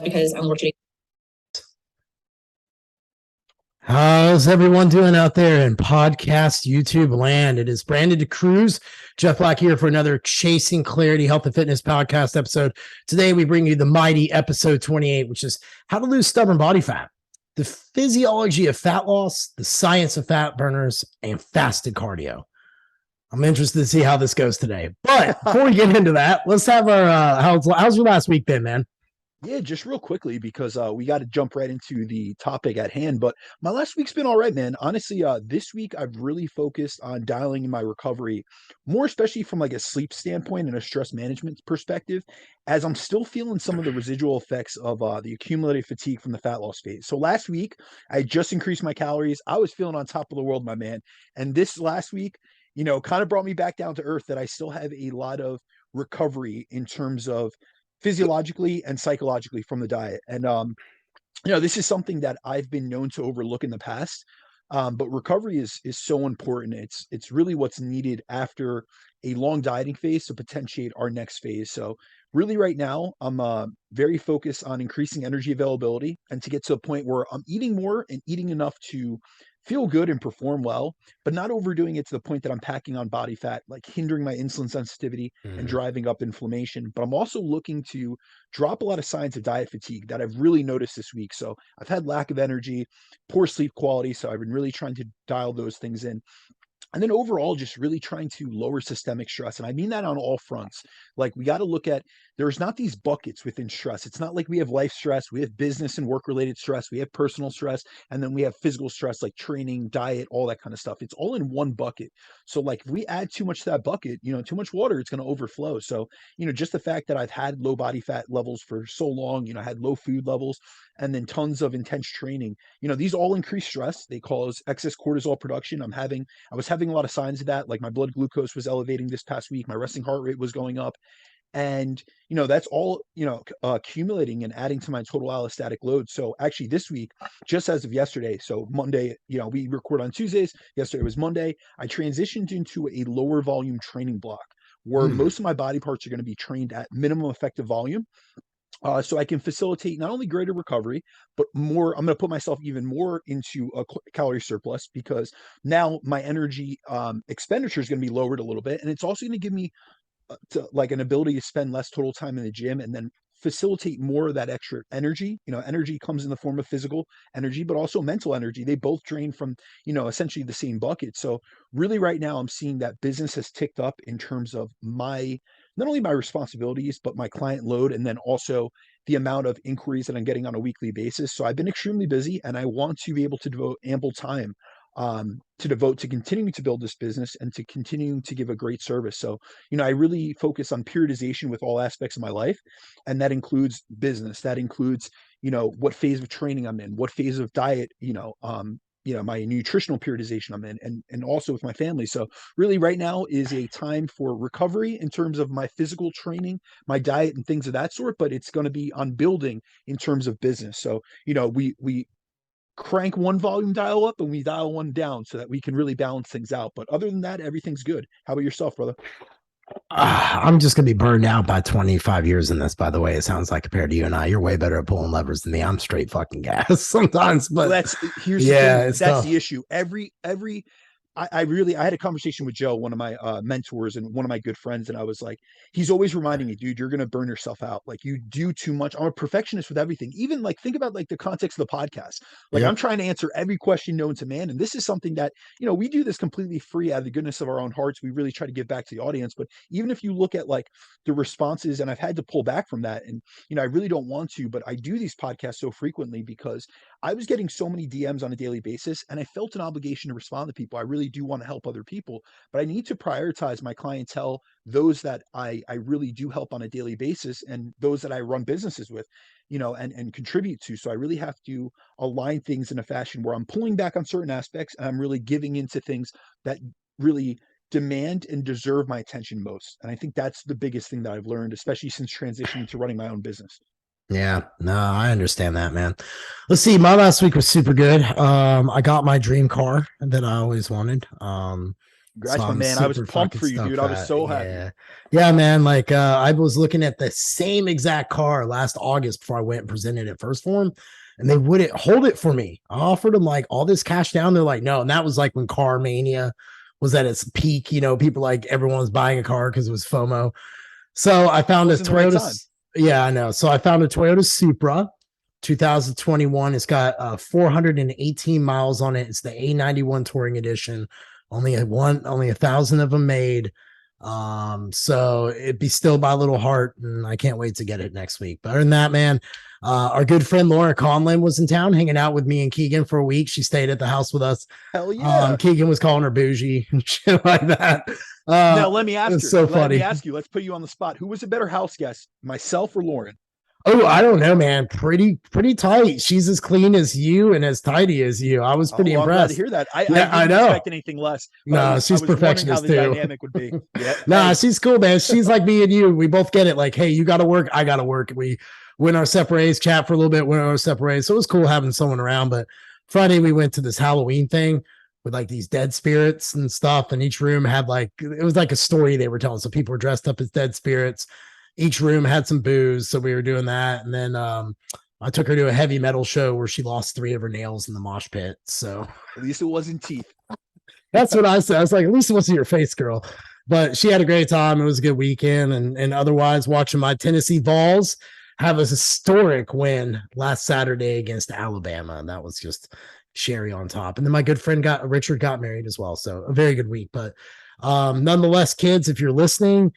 because I'm working. How's everyone doing out there in podcast YouTube land? It is Brandon DeCruz, Jeff Black here for another Chasing Clarity Health and Fitness podcast episode. Today we bring you the mighty episode 28, which is how to lose stubborn body fat, the physiology of fat loss, the science of fat burners, and fasted cardio. I'm interested to see how this goes today. But before we get into that, let's have our how's your last week been, man? Yeah, just real quickly because we got to jump right into the topic at hand. But my last week's been all right, man. Honestly, this week I've really focused on dialing in my recovery, more especially from like a sleep standpoint and a stress management perspective, as I'm still feeling some of the residual effects of the accumulated fatigue from the fat loss phase. So last week I just increased my calories. I was feeling on top of the world, my man. And this last week, kind of brought me back down to earth that I still have a lot of recovery in terms of physiologically and psychologically from the diet. And this is something that I've been known to overlook in the past. But recovery is so important. It's really what's needed after a long dieting phase to potentiate our next phase. So really right now, I'm very focused on increasing energy availability and to get to a point where I'm eating more and eating enough to feel good and perform well, but not overdoing it to the point that I'm packing on body fat, like hindering my insulin sensitivity and driving up inflammation. But I'm also looking to drop a lot of signs of diet fatigue that I've really noticed this week. So I've had lack of energy, poor sleep quality. So I've been really trying to dial those things in. And then overall, just really trying to lower systemic stress. And I mean that on all fronts. Like we got to look at, there's not these buckets within stress. It's not like we have life stress, we have business and work related stress, we have personal stress, and then we have physical stress like training, diet, all that kind of stuff. It's all in one bucket. So like if we add too much to that bucket, too much water, it's going to overflow. So, just the fact that I've had low body fat levels for so long, I had low food levels and then tons of intense training, these all increase stress. They cause excess cortisol production. I was having a lot of signs of that. Like my blood glucose was elevating this past week. My resting heart rate was going up. And, that's all, accumulating and adding to my total allostatic load. So actually this week, just as of yesterday, so Monday, we record on Tuesdays. Yesterday was Monday. I transitioned into a lower volume training block where most of my body parts are going to be trained at minimum effective volume. So I can facilitate not only greater recovery, but more, I'm going to put myself even more into a calorie surplus because now my energy expenditure is going to be lowered a little bit. And it's also going to give me like an ability to spend less total time in the gym and then facilitate more of that extra energy. Energy comes in the form of physical energy, but also mental energy. They both drain from, essentially the same bucket. So really right now I'm seeing that business has ticked up in terms of not only my responsibilities, but my client load, and then also the amount of inquiries that I'm getting on a weekly basis. So I've been extremely busy and I want to be able to devote ample time to continuing to build this business and to continuing to give a great service. So, I really focus on periodization with all aspects of my life. And that includes business. That includes, what phase of training I'm in, what phase of diet, my nutritional periodization I'm in, and also with my family. So really right now is a time for recovery in terms of my physical training, my diet and things of that sort, but it's going to be on building in terms of business. So, we crank one volume dial up and we dial one down so that we can really balance things out. But other than that, everything's good. How about yourself, brother? I'm just going to be burned out by 25 years in this, by the way. It sounds like compared to you and I, you're way better at pulling levers than me. I'm straight fucking gas sometimes, but well, that's the issue. I had a conversation with Joe, one of my mentors and one of my good friends. And I was like, he's always reminding me, dude, you're going to burn yourself out. Like you do too much. I'm a perfectionist with everything. Even like, think about like the context of the podcast. Like I'm trying to answer every question known to man. And this is something that, we do this completely free out of the goodness of our own hearts. We really try to give back to the audience. But even if you look at like the responses, and I've had to pull back from that, and, I really don't want to, but I do these podcasts so frequently because I was getting so many DMs on a daily basis and I felt an obligation to respond to people. I really do want to help other people, but I need to prioritize my clientele, those that I really do help on a daily basis and those that I run businesses with, and contribute to. So I really have to align things in a fashion where I'm pulling back on certain aspects and I'm really giving into things that really demand and deserve my attention most. And I think that's the biggest thing that I've learned, especially since transitioning to running my own business. Yeah, no, I understand that, man. Let's see. My last week was super good. I got my dream car that I always wanted. So Congrats, my I'm man. I was super pumped fucking for you, stoked dude. for I was that. so happy. Yeah. Yeah, man. Like I was looking at the same exact car last August before I went and presented it first for them. And they wouldn't hold it for me. I offered them like all this cash down. They're like, no. And that was like when Car Mania was at its peak. You know, people like everyone was buying a car because it was FOMO. So I found a Wasn't the right time. Toyota. Yeah, I know. So I found a Toyota Supra 2021. It's got 418 miles on it. It's the A91 Touring Edition. Only 1,000 of them made. So it'd be still my little heart, and I can't wait to get it next week. But other than that, man, our good friend Laura Conlin was in town hanging out with me and Keegan for a week. She stayed at the house with us. Hell yeah. Keegan was calling her bougie and shit like that. Now let me ask It's her. so Let me funny. ask you. Let's put you on the spot. Who was a better house guest, myself or Lauren? Oh, I don't know, man. Pretty tight. She's as clean as you and as tidy as you. I was Oh, pretty well, I'm glad to impressed. hear that. Yeah, I I didn't know. expect anything less, but No, she's I was wondering how perfectionist the too. dynamic would be. Yeah. Nah, Hey, she's cool, man. She's like me and you. We both get it. Like, hey, you got to work. I got to work. We went our separate ways, chat for a little bit, went our separate ways. So it was cool having someone around. But Friday we went to this Halloween thing with like these dead spirits and stuff. And each room had like, it was like a story they were telling. So people were dressed up as dead spirits. Each room had some booze. So we were doing that. And then, I took her to a heavy metal show where she lost 3 of her nails in the mosh pit. So at least it wasn't teeth. that's what I said. I was like, at least it wasn't your face, girl. But she had a great time. It was a good weekend. And otherwise, watching my Tennessee Vols have a historic win last Saturday against Alabama. And that was just cherry on top. And then my good friend Richard got married as well. So a very good week. But nonetheless, kids, if you're listening,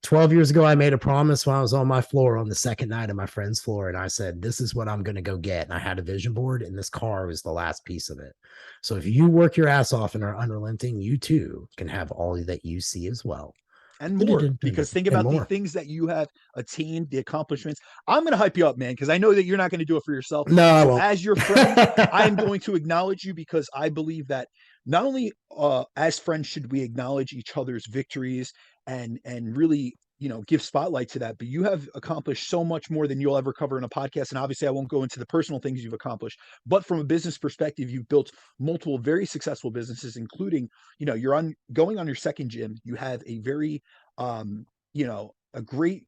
12 years ago, I made a promise when I was on my floor on the second night of my friend's floor. And I said, this is what I'm going to go get. And I had a vision board, and this car was the last piece of it. So if you work your ass off and are unrelenting, you too can have all that you see as well. And more, because think about the things that you have attained, the accomplishments. I'm going to hype you up, man, because I know that you're not going to do it for yourself. No, I so won't. as your friend, I am going to acknowledge you, because I believe that not only as friends should we acknowledge each other's victories and really, give spotlight to that, but you have accomplished so much more than you'll ever cover in a podcast. And obviously I won't go into the personal things you've accomplished, but from a business perspective, you've built multiple very successful businesses, including, you're going on your second gym. You have a very a great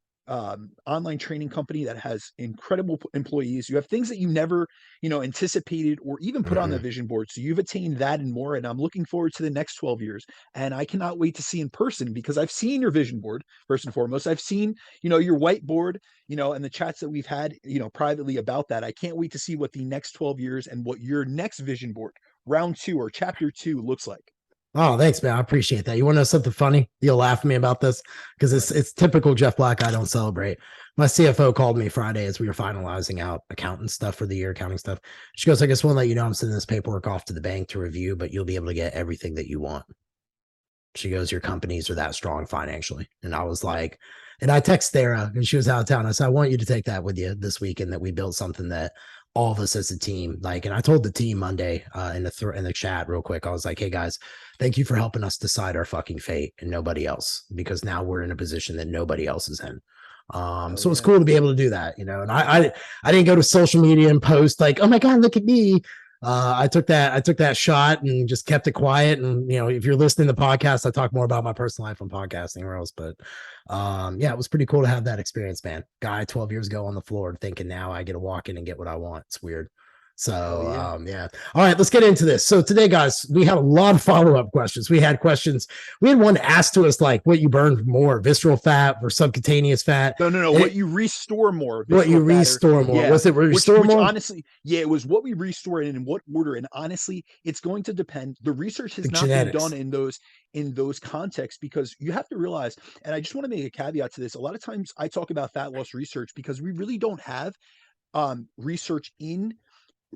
online training company that has incredible employees. You have things that you never, anticipated or even put on the vision board. So you've attained that and more. And I'm looking forward to the next 12 years. And I cannot wait to see in person, because I've seen your vision board first and foremost. I've seen, your whiteboard, and the chats that we've had, privately about that. I can't wait to see what the next 12 years and what your next vision board, round 2 or chapter 2, looks like. Oh, thanks, man. I appreciate that. You want to know something funny? You'll laugh at me about this because it's typical Jeff Black. I don't celebrate. My CFO called me Friday as we were finalizing out accounting stuff for the year, accounting stuff. She goes, I just want to let you know I'm sending this paperwork off to the bank to review, but you'll be able to get everything that you want. She goes, your companies are that strong financially. And I was like, and I text Sarah and she was out of town. I said, I want you to take that with you this weekend, that we built something that all of us as a team, like, and I told the team Monday in the chat real quick, I was like, hey guys, thank you for helping us decide our fucking fate and nobody else, because now we're in a position that nobody else is in. So it's cool to be able to do that, and I didn't go to social media and post like, oh my God, look at me. I took that shot and just kept it quiet. And, if you're listening to the podcast, I talk more about my personal life on podcasting or else, but yeah, it was pretty cool to have that experience, man. Guy 12 years ago on the floor thinking now I get to walk in and get what I want. It's weird. So yeah. All right, let's get into this. So today, guys, we had a lot of follow-up questions. We had one asked to us like what you burn more, visceral fat or subcutaneous fat. No. What you restore more. What you restore more. Yeah. Was it restore more? Honestly, yeah, it was what we restore and in what order. And honestly, it's going to depend. The research has not been done in those contexts, because you have to realize, and I just want to make a caveat to this. A lot of times I talk about fat loss research because we really don't have research in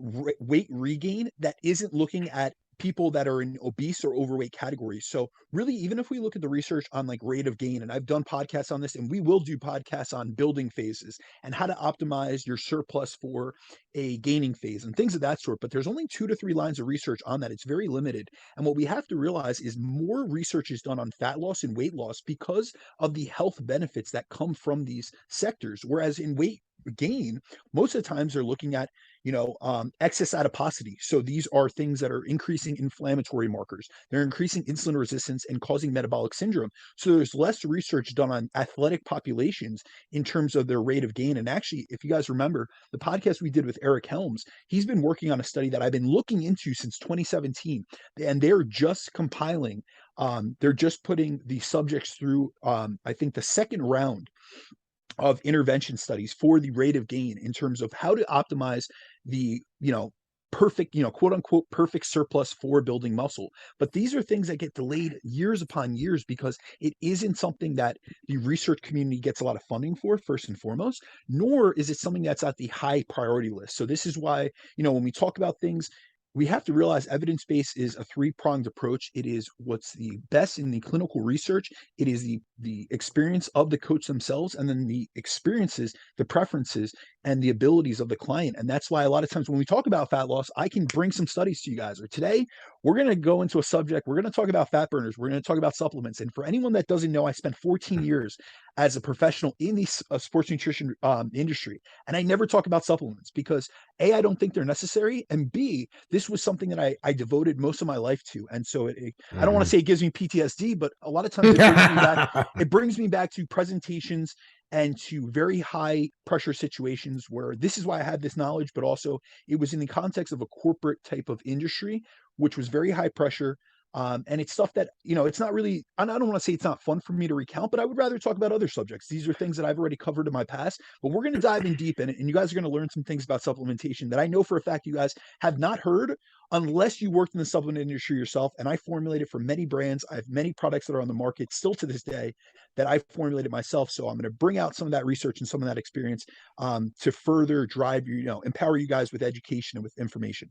weight regain that isn't looking at people that are in obese or overweight categories. So really, even if we look at the research on like rate of gain, and I've done podcasts on this, and we will do podcasts on building phases and how to optimize your surplus for a gaining phase and things of that sort. But there's only 2 to 3 lines of research on that. It's very limited. And what we have to realize is more research is done on fat loss and weight loss because of the health benefits that come from these sectors. Whereas in gain, most of the times they're looking at, excess adiposity. So these are things that are increasing inflammatory markers. They're increasing insulin resistance and causing metabolic syndrome. So there's less research done on athletic populations in terms of their rate of gain. And actually, if you guys remember the podcast we did with Eric Helms, he's been working on a study that I've been looking into since 2017, and they're just compiling, they're just putting the subjects through, I think, the second round of intervention studies for the rate of gain in terms of how to optimize the, perfect, quote unquote, perfect surplus for building muscle. But these are things that get delayed years upon years because it isn't something that the research community gets a lot of funding for, first and foremost, nor is it something that's at the high priority list. So this is why, when we talk about things, we have to realize evidence-based is a three-pronged approach. It is what's the best in the clinical research. It is the experience of the coach themselves, and then the experiences, the preferences, and the abilities of the client. And that's why a lot of times when we talk about fat loss, I can bring some studies to you guys. Or today, we're going to go into a subject. We're going to talk about fat burners. We're going to talk about supplements. And for anyone that doesn't know, I spent 14 years as a professional in the sports nutrition industry, and I never talk about supplements because A, I don't think they're necessary, and B, this was something that I devoted most of my life to. And so I don't want to say it gives me PTSD, but a lot of times it brings me back. It brings me back to presentations and to very high pressure situations where this is why I had this knowledge, but also it was in the context of a corporate type of industry, which was very high pressure. And it's stuff that, it's not really, I don't want to say it's not fun for me to recount, but I would rather talk about other subjects. These are things that I've already covered in my past, but we're going to dive in deep in it. And you guys are going to learn some things about supplementation that I know for a fact you guys have not heard unless you worked in the supplement industry yourself. And I formulated for many brands. I have many products that are on the market still to this day that I formulated myself. So I'm going to bring out some of that research and some of that experience to further drive you, empower you guys with education and with information.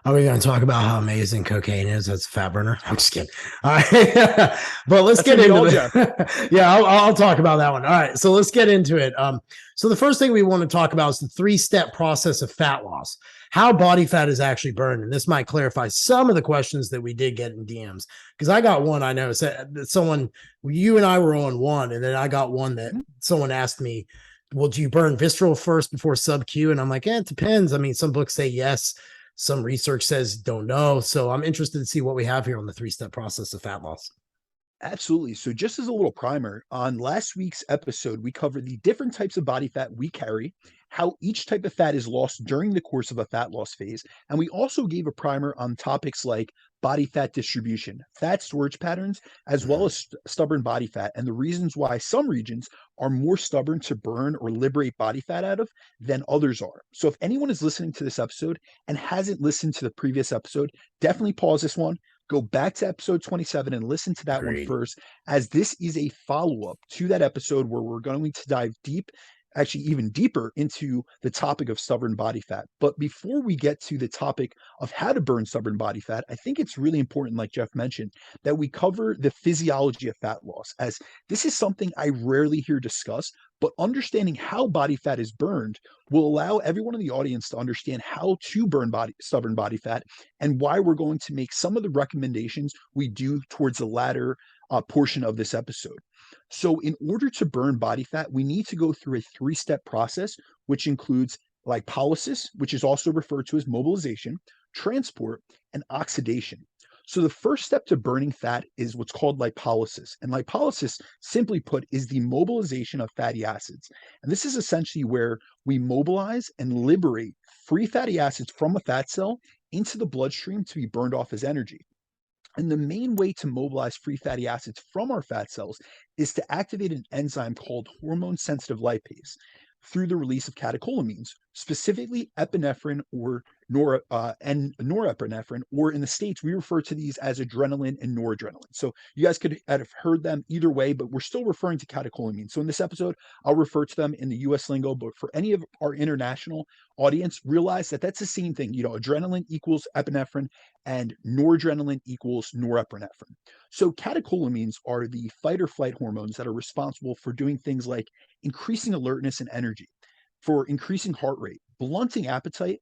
Are we going to talk about how amazing cocaine is as a fat burner? I'm just kidding. All right. But let's get into it. Yeah, I'll talk about that one. All right. So let's get into it. So the first thing we want to talk about is the 3-step process of fat loss, how body fat is actually burned. And this might clarify some of the questions that we did get in DMs. Because I got one, I know that someone, you and I were on one, and then I got one that someone asked me, well, do you burn visceral first before sub-Q? And I'm like, it depends. I mean, some books say yes. Some research says don't know. So I'm interested to see what we have here on the 3-step process of fat loss. Absolutely. So just as a little primer, on last week's episode, we covered the different types of body fat we carry, how each type of fat is lost during the course of a fat loss phase. And we also gave a primer on topics like body fat distribution, fat storage patterns, as well as stubborn body fat, and the reasons why some regions are more stubborn to burn or liberate body fat out of than others are. So if anyone is listening to this episode and hasn't listened to the previous episode, definitely pause this one. Go back to episode 27 and listen to that one first, as this is a follow-up to that episode where we're going to dive deep, actually even deeper into the topic of stubborn body fat. But before we get to the topic of how to burn stubborn body fat, I think it's really important, like Jeff mentioned, that we cover the physiology of fat loss, as this is something I rarely hear discussed, but understanding how body fat is burned will allow everyone in the audience to understand how to burn stubborn body fat and why we're going to make some of the recommendations we do towards the latter portion of this episode. So in order to burn body fat, we need to go through a 3-step process, which includes lipolysis, which is also referred to as mobilization, transport, and oxidation. So the first step to burning fat is what's called lipolysis. And lipolysis, simply put, is the mobilization of fatty acids. And this is essentially where we mobilize and liberate free fatty acids from a fat cell into the bloodstream to be burned off as energy. And the main way to mobilize free fatty acids from our fat cells is to activate an enzyme called hormone-sensitive lipase through the release of catecholamines, specifically epinephrine or norepinephrine, or in the States, we refer to these as adrenaline and noradrenaline. So you guys could have heard them either way, but we're still referring to catecholamines. So in this episode, I'll refer to them in the US lingo, but for any of our international audience, realize that that's the same thing. Adrenaline equals epinephrine and noradrenaline equals norepinephrine. So catecholamines are the fight or flight hormones that are responsible for doing things like increasing alertness and energy, for increasing heart rate, blunting appetite,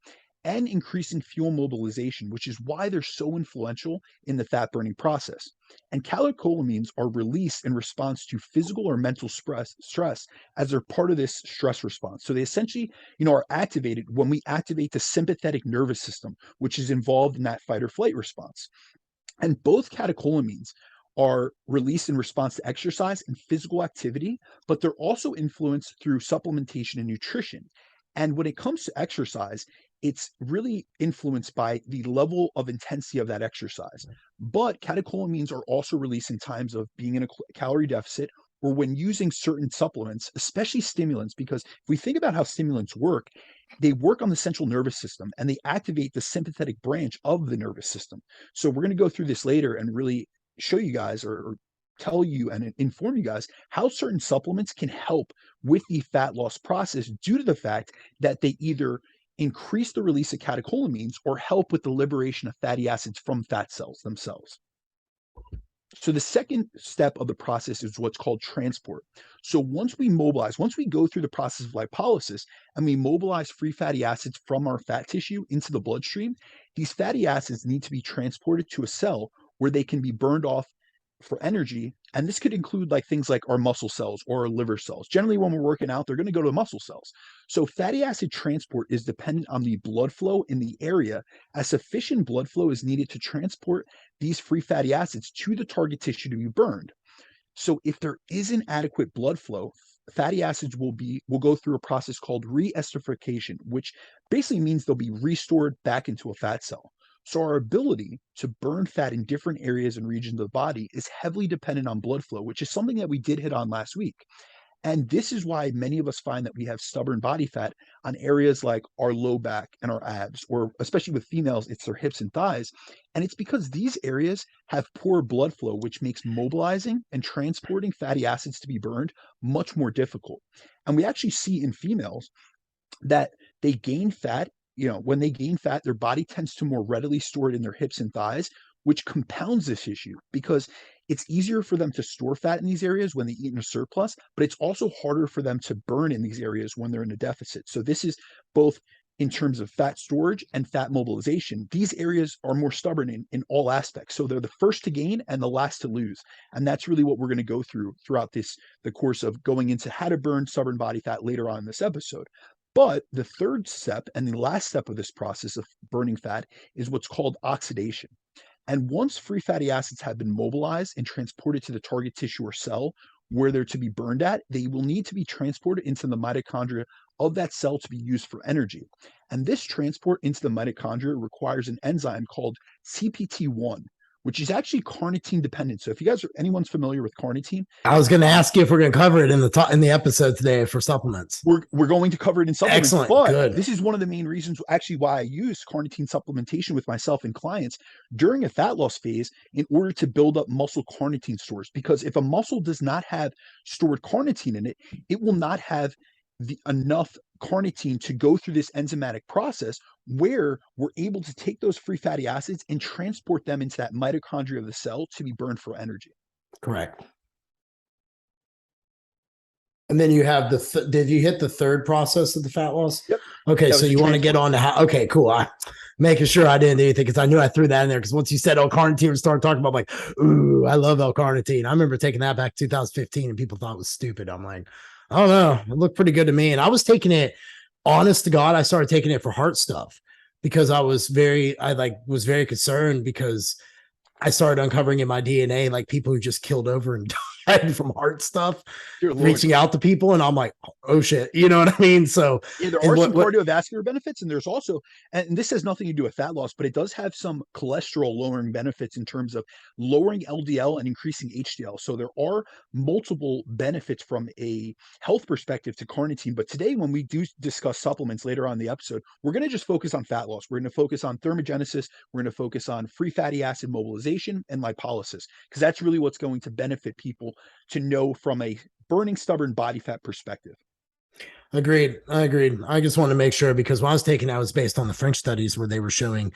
and increasing fuel mobilization, which is why they're so influential in the fat burning process. And catecholamines are released in response to physical or mental stress as they're part of this stress response. So they essentially, are activated when we activate the sympathetic nervous system, which is involved in that fight or flight response. And both catecholamines are released in response to exercise and physical activity, but they're also influenced through supplementation and nutrition. And when it comes to exercise, it's really influenced by the level of intensity of that exercise. But catecholamines are also released in times of being in a calorie deficit or when using certain supplements, especially stimulants, because if we think about how stimulants work, they work on the central nervous system and they activate the sympathetic branch of the nervous system. So we're going to go through this later and really show you guys or tell you and inform you guys how certain supplements can help with the fat loss process due to the fact that they either increase the release of catecholamines or help with the liberation of fatty acids from fat cells themselves. So the second step of the process is what's called transport. So once we go through the process of lipolysis and we mobilize free fatty acids from our fat tissue into the bloodstream, these fatty acids need to be transported to a cell where they can be burned off for energy. And this could include things like our muscle cells or our liver cells. Generally, when we're working out, they're going to go to the muscle cells. So fatty acid transport is dependent on the blood flow in the area, as sufficient blood flow is needed to transport these free fatty acids to the target tissue to be burned. So if there isn't adequate blood flow, fatty acids will go through a process called re-esterification, which basically means they'll be restored back into a fat cell. So our ability to burn fat in different areas and regions of the body is heavily dependent on blood flow, which is something that we did hit on last week. And this is why many of us find that we have stubborn body fat on areas like our low back and our abs, or especially with females, it's their hips and thighs. And it's because these areas have poor blood flow, which makes mobilizing and transporting fatty acids to be burned much more difficult. And we actually see in females that they gain fat. When they gain fat, their body tends to more readily store it in their hips and thighs, which compounds this issue because it's easier for them to store fat in these areas when they eat in a surplus, but it's also harder for them to burn in these areas when they're in a deficit. So this is both in terms of fat storage and fat mobilization. These areas are more stubborn in all aspects. So they're the first to gain and the last to lose. And that's really what we're going to go through throughout the course of going into how to burn stubborn body fat later on in this episode. But the third step and the last step of this process of burning fat is what's called oxidation. And once free fatty acids have been mobilized and transported to the target tissue or cell where they're to be burned at, they will need to be transported into the mitochondria of that cell to be used for energy. And this transport into the mitochondria requires an enzyme called CPT1, which is actually carnitine dependent. So if anyone's familiar with carnitine, I was going to ask you if we're going to cover it in the episode today for supplements. We're going to cover it in supplements. Excellent. But good. This is one of the main reasons actually why I use carnitine supplementation with myself and clients during a fat loss phase in order to build up muscle carnitine stores. Because if a muscle does not have stored carnitine in it, it will not have enough carnitine to go through this enzymatic process where we're able to take those free fatty acids and transport them into that mitochondria of the cell to be burned for energy. Correct. And then you have did you hit the third process of the fat loss? Yep. Okay, so you want to get on to how, okay, cool. Making sure I didn't do anything because I knew I threw that in there because once you said L-carnitine and started talking about like, ooh, I love L-carnitine. I remember taking that back 2015 and people thought it was stupid. I'm like, I don't know. It looked pretty good to me. And I was taking it, honest to God, I started taking it for heart stuff because I was very concerned because I started uncovering in my DNA, like people who just killed over and died from heart stuff, reaching out to people. And I'm like, oh shit. You know what I mean? So yeah, there are some cardiovascular benefits, and there's also, and this has nothing to do with fat loss, but it does have some cholesterol lowering benefits in terms of lowering LDL and increasing HDL. So there are multiple benefits from a health perspective to carnitine. But today, when we do discuss supplements later on in the episode, we're going to just focus on fat loss. We're going to focus on thermogenesis. We're going to focus on free fatty acid mobilization and lipolysis, because that's really what's going to benefit people to know from a burning stubborn body fat perspective. Agreed. I just want to make sure because when I was taking it, I was based on the French studies where they were showing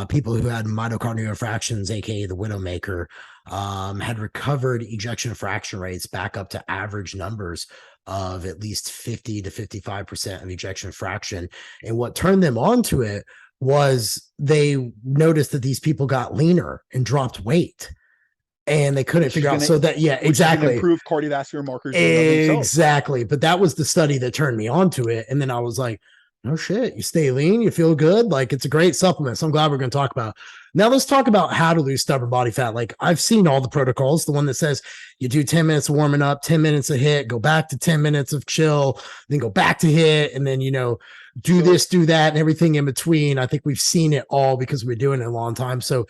people who had mitochondrial fractions, aka the Widowmaker, had recovered ejection fraction rates back up to average numbers of at least 50 to 55% of ejection fraction. And what turned them onto it was they noticed that these people got leaner and dropped weight. And they couldn't figure out. So that, yeah, which is going to exactly. improve cardiovascular markers in and of themselves. Exactly. But that was the study that turned me on to it. And then I was like, no shit, you stay lean, you feel good. Like, it's a great supplement. So I'm glad we're going to talk about it. Now let's talk about how to lose stubborn body fat. Like, I've seen all the protocols, the one that says you do 10 minutes of warming up, 10 minutes of hit, go back to 10 minutes of chill, then go back to hit, and then, do this, do that, and everything in between. I think we've seen it all because we've been doing it a long time. So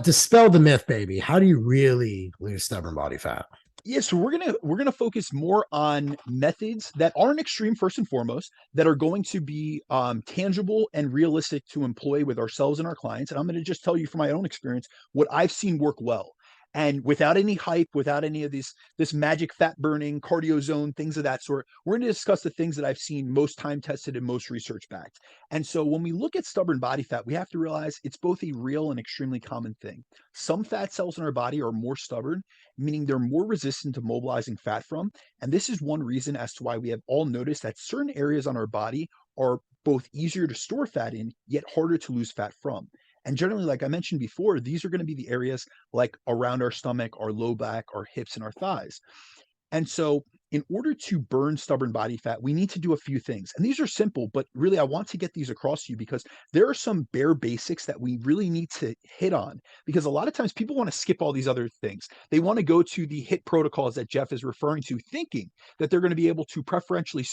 dispel the myth, baby. How do you really lose stubborn body fat? Yeah, so we're gonna focus more on methods that aren't extreme first and foremost, that are going to be tangible and realistic to employ with ourselves and our clients. And I'm gonna just tell you from my own experience what I've seen work well. And without any hype, without any of this magic fat burning, cardio zone, things of that sort, we're going to discuss the things that I've seen most time tested and most research backed. And so when we look at stubborn body fat, we have to realize it's both a real and extremely common thing. Some fat cells in our body are more stubborn, meaning they're more resistant to mobilizing fat from. And this is one reason as to why we have all noticed that certain areas on our body are both easier to store fat in, yet harder to lose fat from. And generally, like I mentioned before, these are going to be the areas like around our stomach, our low back, our hips, and our thighs. And so, in order to burn stubborn body fat, we need to do a few things. And these are simple, but really, I want to get these across to you because there are some bare basics that we really need to hit on. Because a lot of times people want to skip all these other things. They want to go to the HIT protocols that Jeff is referring to, thinking that they're going to be able to preferentially,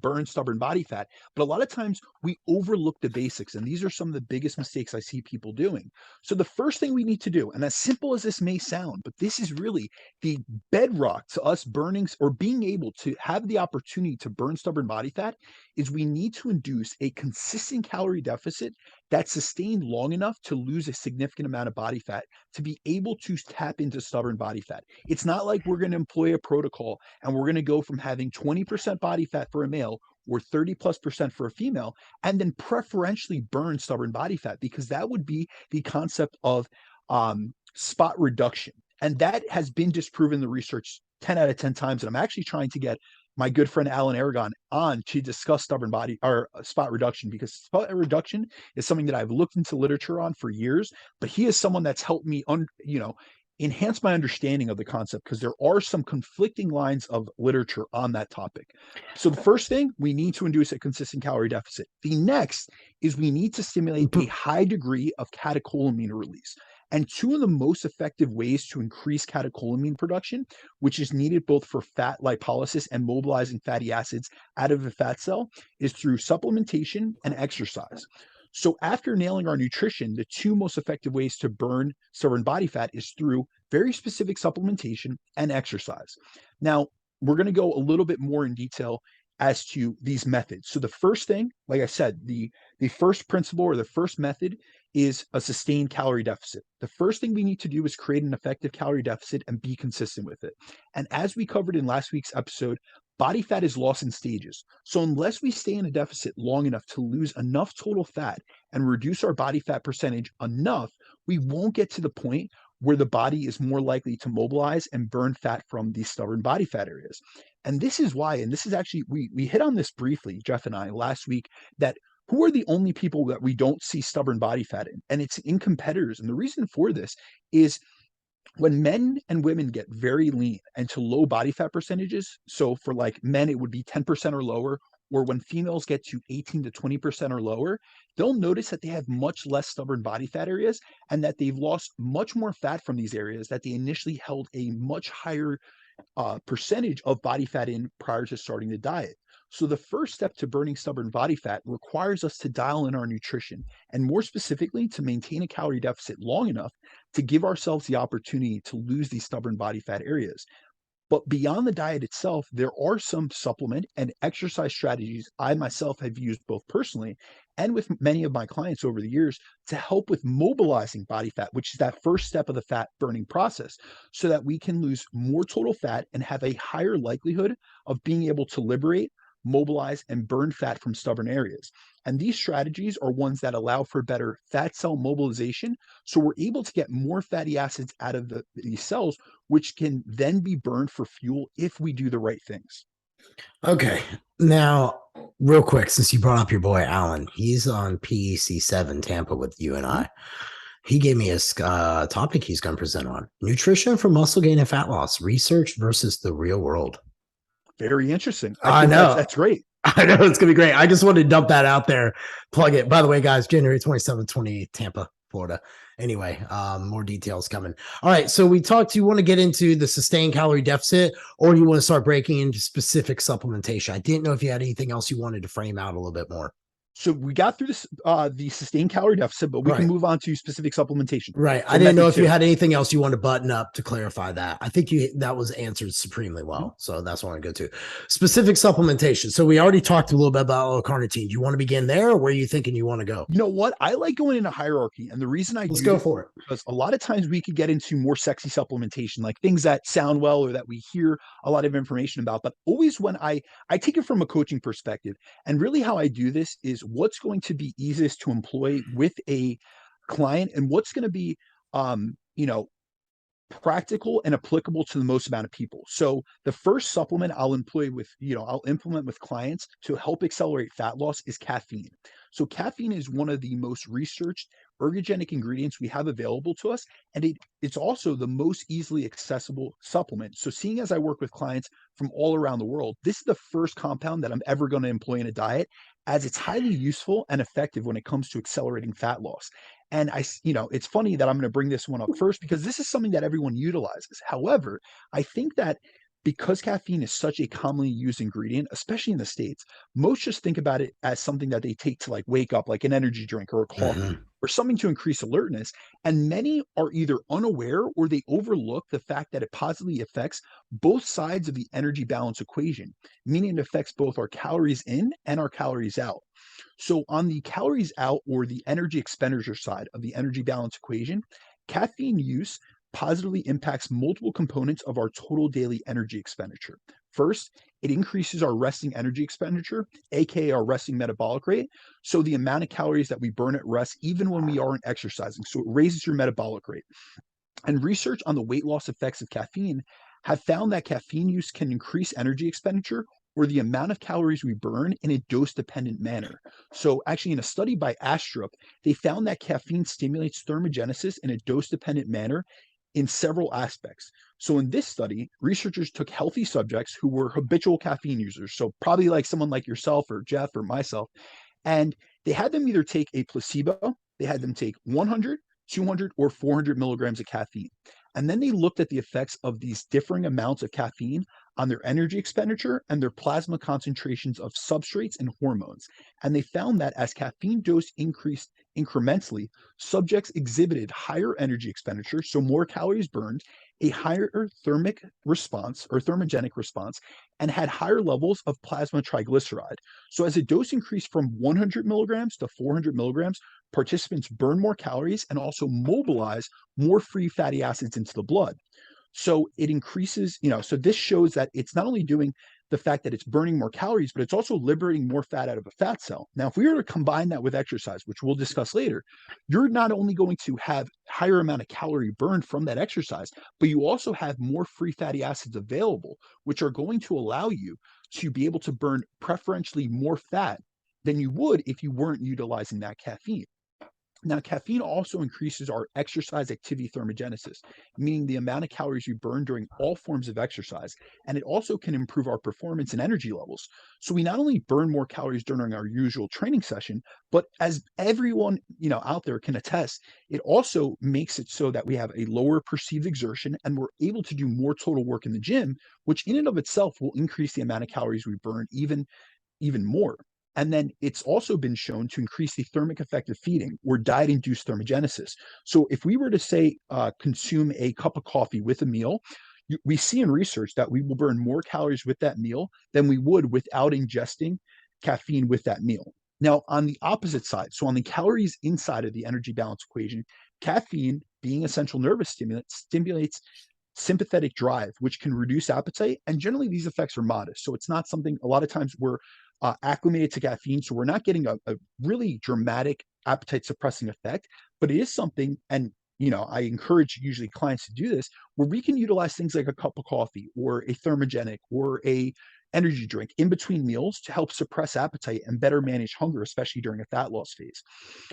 burn stubborn body fat. But a lot of times we overlook the basics. And these are some of the biggest mistakes I see people doing. So, the first thing we need to do, and as simple as this may sound, but this is really the bedrock to us burning or being able to have the opportunity to burn stubborn body fat, is we need to induce a consistent calorie deficit that's sustained long enough to lose a significant amount of body fat to be able to tap into stubborn body fat. It's not like we're going to employ a protocol and we're going to go from having 20% body fat for a male or 30+% for a female, and then preferentially burn stubborn body fat, because that would be the concept of spot reduction. And that has been disproven in the research 10 out of 10 times. And I'm actually trying to get my good friend Alan Aragon on to discuss stubborn body or spot reduction, because spot reduction is something that I've looked into literature on for years. But he is someone that's helped me, enhance my understanding of the concept, because there are some conflicting lines of literature on that topic. So the first thing, we need to induce a consistent calorie deficit. The next is we need to stimulate a high degree of catecholamine release. And two of the most effective ways to increase catecholamine production, which is needed both for fat lipolysis and mobilizing fatty acids out of the fat cell, is through supplementation and exercise. So after nailing our nutrition, the two most effective ways to burn stubborn body fat is through very specific supplementation and exercise. Now, we're going to go a little bit more in detail as to these methods. So the first thing, like I said, the first principle or the first method is a sustained calorie deficit. The first thing we need to do is create an effective calorie deficit and be consistent with it. And as we covered in last week's episode, body fat is lost in stages. So unless we stay in a deficit long enough to lose enough total fat and reduce our body fat percentage enough, we won't get to the point where the body is more likely to mobilize and burn fat from these stubborn body fat areas. And this is why, and this is actually, we hit on this briefly, Jeff and I, last week, that who are the only people that we don't see stubborn body fat in? And it's in competitors. And the reason for this is when men and women get very lean and to low body fat percentages. So for like men, it would be 10% or lower, or when females get to 18 to 20% or lower, they'll notice that they have much less stubborn body fat areas and that they've lost much more fat from these areas that they initially held a much higher percentage of body fat in prior to starting the diet. So the first step to burning stubborn body fat requires us to dial in our nutrition, and more specifically, to maintain a calorie deficit long enough to give ourselves the opportunity to lose these stubborn body fat areas. But beyond the diet itself, there are some supplement and exercise strategies I myself have used both personally and with many of my clients over the years to help with mobilizing body fat, which is that first step of the fat burning process, so that we can lose more total fat and have a higher likelihood of being able to liberate, mobilize, and burn fat from stubborn areas. And these strategies are ones that allow for better fat cell mobilization. So we're able to get more fatty acids out of these cells, which can then be burned for fuel if we do the right things. Okay. Now, real quick, since you brought up your boy Alan, he's on PEC7 Tampa with you and Mhm. I. He gave me a topic he's going to present on nutrition for muscle gain and fat loss, research versus the real world. Very interesting. I I think that's know. that's great. I know it's going to be great. I just wanted to dump that out there, plug it. By the way, guys, January 27th, 28th, Tampa, Florida. Anyway, more details coming. All right. So we talked, you want to get into the sustained calorie deficit or you want to start breaking into specific supplementation? I didn't know if you had anything else you wanted to frame out a little bit more. So we got through this the sustained calorie deficit, but we can Right. move on to specific supplementation. Right. I So didn't know method if you two. had anything else you want to button up to clarify that. I think you that was answered supremely Mhm. well. So that's what I want to go to. Specific supplementation. So we already talked a little bit about L-carnitine. Do you want to begin there or where are you thinking you want to go? You know what? I like going in a hierarchy, and the reason I Let's do go this for it. because a lot of times we could get into more sexy supplementation, like things that sound well or that we hear a lot of information about. But always when I take it from a coaching perspective, and really how I do this is what's going to be easiest to employ with a client, and what's going to be you know practical and applicable to the most amount of people. So the first supplement I'll employ with, I'll implement with clients to help accelerate fat loss is caffeine. So caffeine is one of the most researched ergogenic ingredients we have available to us, and it's also the most easily accessible supplement. So seeing as I work with clients from all around the world, this is the first compound that I'm ever going to employ in a diet, as it's highly useful and effective when it comes to accelerating fat loss. And it's funny that I'm going to bring this one up first because this is something that everyone utilizes. However, I think that because caffeine is such a commonly used ingredient, especially in the States, most just think about it as something that they take to like wake up, like an energy drink or a coffee Mhm. or something to increase alertness. And many are either unaware or they overlook the fact that it positively affects both sides of the energy balance equation, meaning it affects both our calories in and our calories out. So, on the calories out or the energy expenditure side of the energy balance equation, caffeine use positively impacts multiple components of our total daily energy expenditure. First, it increases our resting energy expenditure, aka our resting metabolic rate. So, the amount of calories that we burn at rest, even when we aren't exercising. So, it raises your metabolic rate. And research on the weight loss effects of caffeine have found that caffeine use can increase energy expenditure or the amount of calories we burn in a dose dependent manner. So, actually, in a study by Astrup, they found that caffeine stimulates thermogenesis in a dose dependent manner in several aspects. So, in this study, researchers took healthy subjects who were habitual caffeine users. So, probably like someone like yourself or Jeff or myself, and they had them either take a placebo, they had them take 100, 200, or 400 milligrams of caffeine. And then they looked at the effects of these differing amounts of caffeine on their energy expenditure and their plasma concentrations of substrates and hormones. And they found that as caffeine dose increased incrementally, subjects exhibited higher energy expenditure, so more calories burned, a higher thermic response or thermogenic response, and had higher levels of plasma triglyceride. So as a dose increased from 100 milligrams to 400 milligrams, participants burn more calories and also mobilize more free fatty acids into the blood. So it increases, so this shows that it's not only doing the fact that it's burning more calories, but it's also liberating more fat out of a fat cell. Now, if we were to combine that with exercise, which we'll discuss later, you're not only going to have higher amount of calorie burned from that exercise, but you also have more free fatty acids available, which are going to allow you to be able to burn preferentially more fat than you would if you weren't utilizing that caffeine. Now, caffeine also increases our exercise activity thermogenesis, meaning the amount of calories we burn during all forms of exercise, and it also can improve our performance and energy levels. So we not only burn more calories during our usual training session, but as everyone out there can attest, it also makes it so that we have a lower perceived exertion and we're able to do more total work in the gym, which in and of itself will increase the amount of calories we burn even more. And then it's also been shown to increase the thermic effect of feeding or diet induced thermogenesis. So if we were to say consume a cup of coffee with a meal, we see in research that we will burn more calories with that meal than we would without ingesting caffeine with that meal. Now, on the opposite side, so on the calories inside of the energy balance equation, caffeine, being a central nervous stimulant, stimulates sympathetic drive, which can reduce appetite. And generally, these effects are modest. So it's not something, a lot of times we're acclimated to caffeine. So we're not getting a really dramatic appetite suppressing effect, but it is something. And I encourage usually clients to do this where we can utilize things like a cup of coffee or a thermogenic or a energy drink in between meals to help suppress appetite and better manage hunger, especially during a fat loss phase.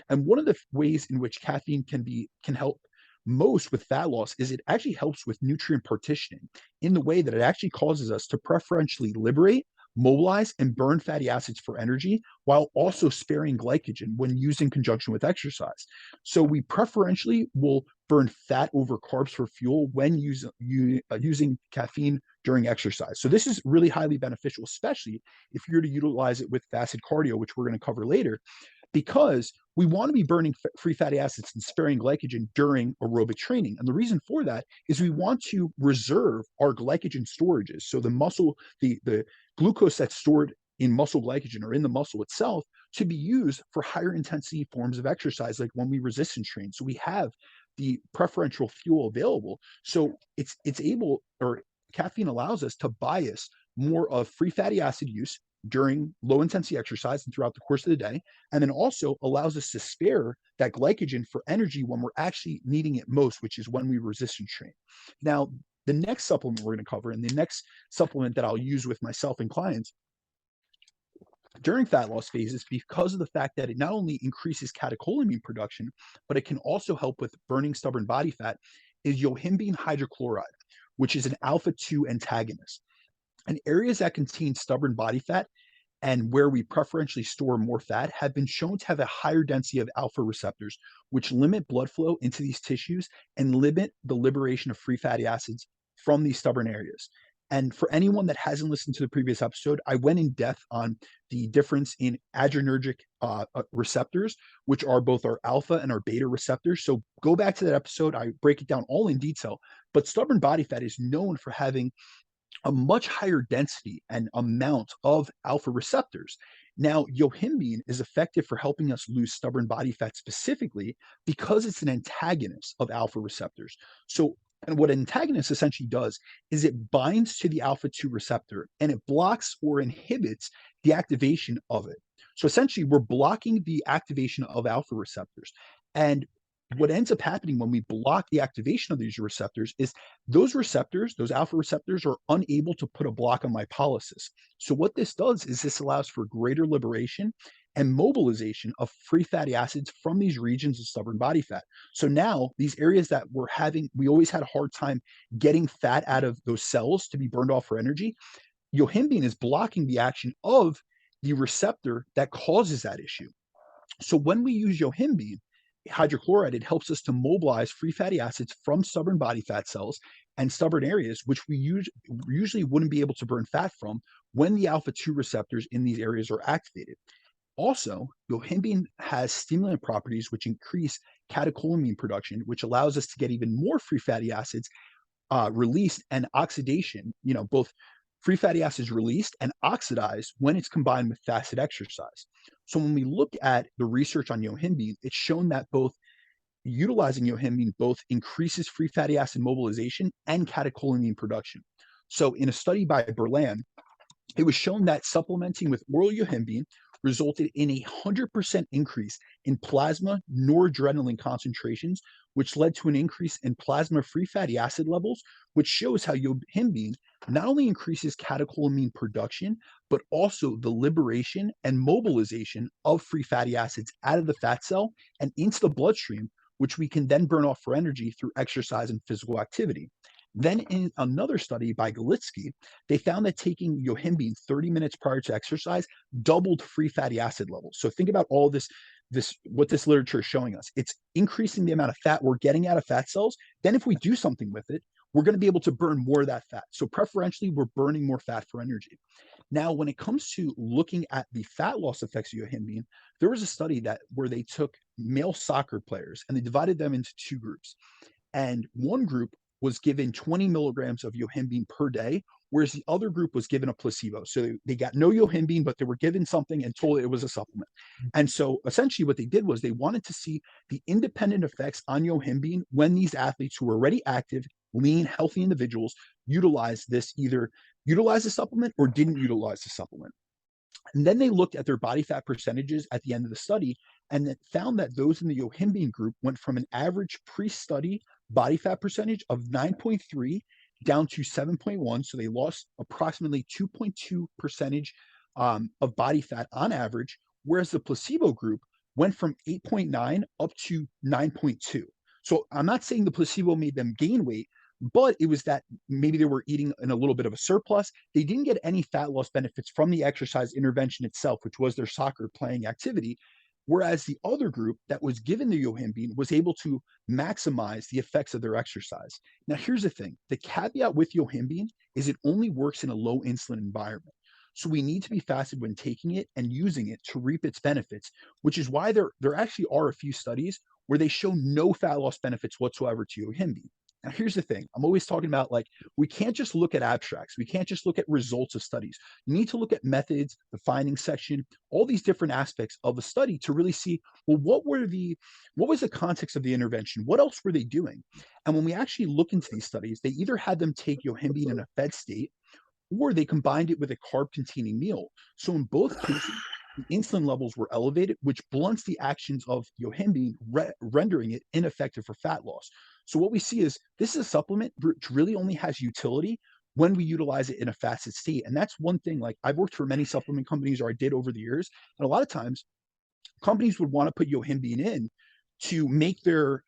And one of the ways in which caffeine can help most with fat loss is it actually helps with nutrient partitioning in the way that it actually causes us to preferentially liberate, mobilize, and burn fatty acids for energy while also sparing glycogen when used in conjunction with exercise. So we preferentially will burn fat over carbs for fuel when using caffeine during exercise. So this is really highly beneficial, especially if you're to utilize it with fasted cardio, which we're going to cover later, because we want to be burning free fatty acids and sparing glycogen during aerobic training. And the reason for that is we want to reserve our glycogen storages. So the glucose that's stored in muscle glycogen or in the muscle itself to be used for higher intensity forms of exercise, like when we resistance train. So we have the preferential fuel available. So caffeine allows us to bias more of free fatty acid use during low intensity exercise and throughout the course of the day, and then also allows us to spare that glycogen for energy when we're actually needing it most, which is when we resistance train. Now, the next supplement we're going to cover, and the next supplement that I'll use with myself and clients during fat loss phases, because of the fact that it not only increases catecholamine production, but it can also help with burning stubborn body fat, is yohimbine hydrochloride, which is an alpha 2 antagonist. And areas that contain stubborn body fat and where we preferentially store more fat have been shown to have a higher density of alpha receptors, which limit blood flow into these tissues and limit the liberation of free fatty acids from these stubborn areas. And for anyone that hasn't listened to the previous episode, I went in depth on the difference in adrenergic receptors, which are both our alpha and our beta receptors. So go back to that episode. I break it down all in detail. But stubborn body fat is known for having a much higher density and amount of alpha receptors. Now, yohimbine is effective for helping us lose stubborn body fat specifically because it's an antagonist of alpha receptors. So, and what an antagonist essentially does is it binds to the alpha 2 receptor and it blocks or inhibits the activation of it. So essentially, we're blocking the activation of alpha receptors. And what ends up happening when we block the activation of these receptors is those receptors, those alpha receptors, are unable to put a block on lipolysis. So what this does is this allows for greater liberation and mobilization of free fatty acids from these regions of stubborn body fat. So now these areas that we always had a hard time getting fat out of those cells to be burned off for energy, yohimbine is blocking the action of the receptor that causes that issue. So when we use yohimbine hydrochloride, it helps us to mobilize free fatty acids from stubborn body fat cells and stubborn areas, which we usually wouldn't be able to burn fat from when the alpha 2 receptors in these areas are activated. Also, yohimbine has stimulant properties which increase catecholamine production, which allows us to get even more free fatty acids released and oxidation, both free fatty acids released and oxidized when it's combined with fasted exercise. So when we look at the research on yohimbine, it's shown that both utilizing yohimbine both increases free fatty acid mobilization and catecholamine production. So in a study by Berlin, it was shown that supplementing with oral yohimbine resulted in a 100% increase in plasma noradrenaline concentrations, which led to an increase in plasma free fatty acid levels, which shows how yohimbine not only increases catecholamine production, but also the liberation and mobilization of free fatty acids out of the fat cell and into the bloodstream, which we can then burn off for energy through exercise and physical activity. Then in another study by Galitsky, they found that taking yohimbine 30 minutes prior to exercise doubled free fatty acid levels. So think about all this what this literature is showing us. It's increasing the amount of fat we're getting out of fat cells. Then if we do something with it, we're going to be able to burn more of that fat. So preferentially, we're burning more fat for energy. Now, when it comes to looking at the fat loss effects of yohimbine, there was a study where they took male soccer players and they divided them into two groups. And one group was given 20 milligrams of yohimbine per day, whereas the other group was given a placebo. So they got no yohimbine, but they were given something and told it was a supplement. And so essentially what they did was they wanted to see the independent effects on yohimbine when these athletes who were already active, lean, healthy individuals either utilized the supplement or didn't utilize the supplement. And then they looked at their body fat percentages at the end of the study and found that those in the yohimbine group went from an average pre-study body fat percentage of 9.3 down to 7.1. So they lost approximately 2.2 percentage of body fat on average, whereas the placebo group went from 8.9 up to 9.2. So I'm not saying the placebo made them gain weight, but it was that maybe they were eating in a little bit of a surplus. They didn't get any fat loss benefits from the exercise intervention itself, which was their soccer playing activity. Whereas the other group that was given the yohimbine was able to maximize the effects of their exercise. Now, here's the thing. The caveat with yohimbine is it only works in a low insulin environment. So we need to be fasted when taking it and using it to reap its benefits, which is why there actually are a few studies where they show no fat loss benefits whatsoever to yohimbine. Now, here's the thing. I'm always talking about like, we can't just look at abstracts. We can't just look at results of studies. You need to look at methods, the findings section, all these different aspects of a study to really see, well, what was the context of the intervention? What else were they doing? And when we actually look into these studies, they either had them take yohimbine in a fed state, or they combined it with a carb-containing meal. So in both cases, the insulin levels were elevated, which blunts the actions of yohimbine, rendering it ineffective for fat loss. So what we see is this is a supplement which really only has utility when we utilize it in a fasted state. And that's one thing, like I've worked for many supplement companies, or I did over the years. And a lot of times companies would want to put yohimbine in to make their,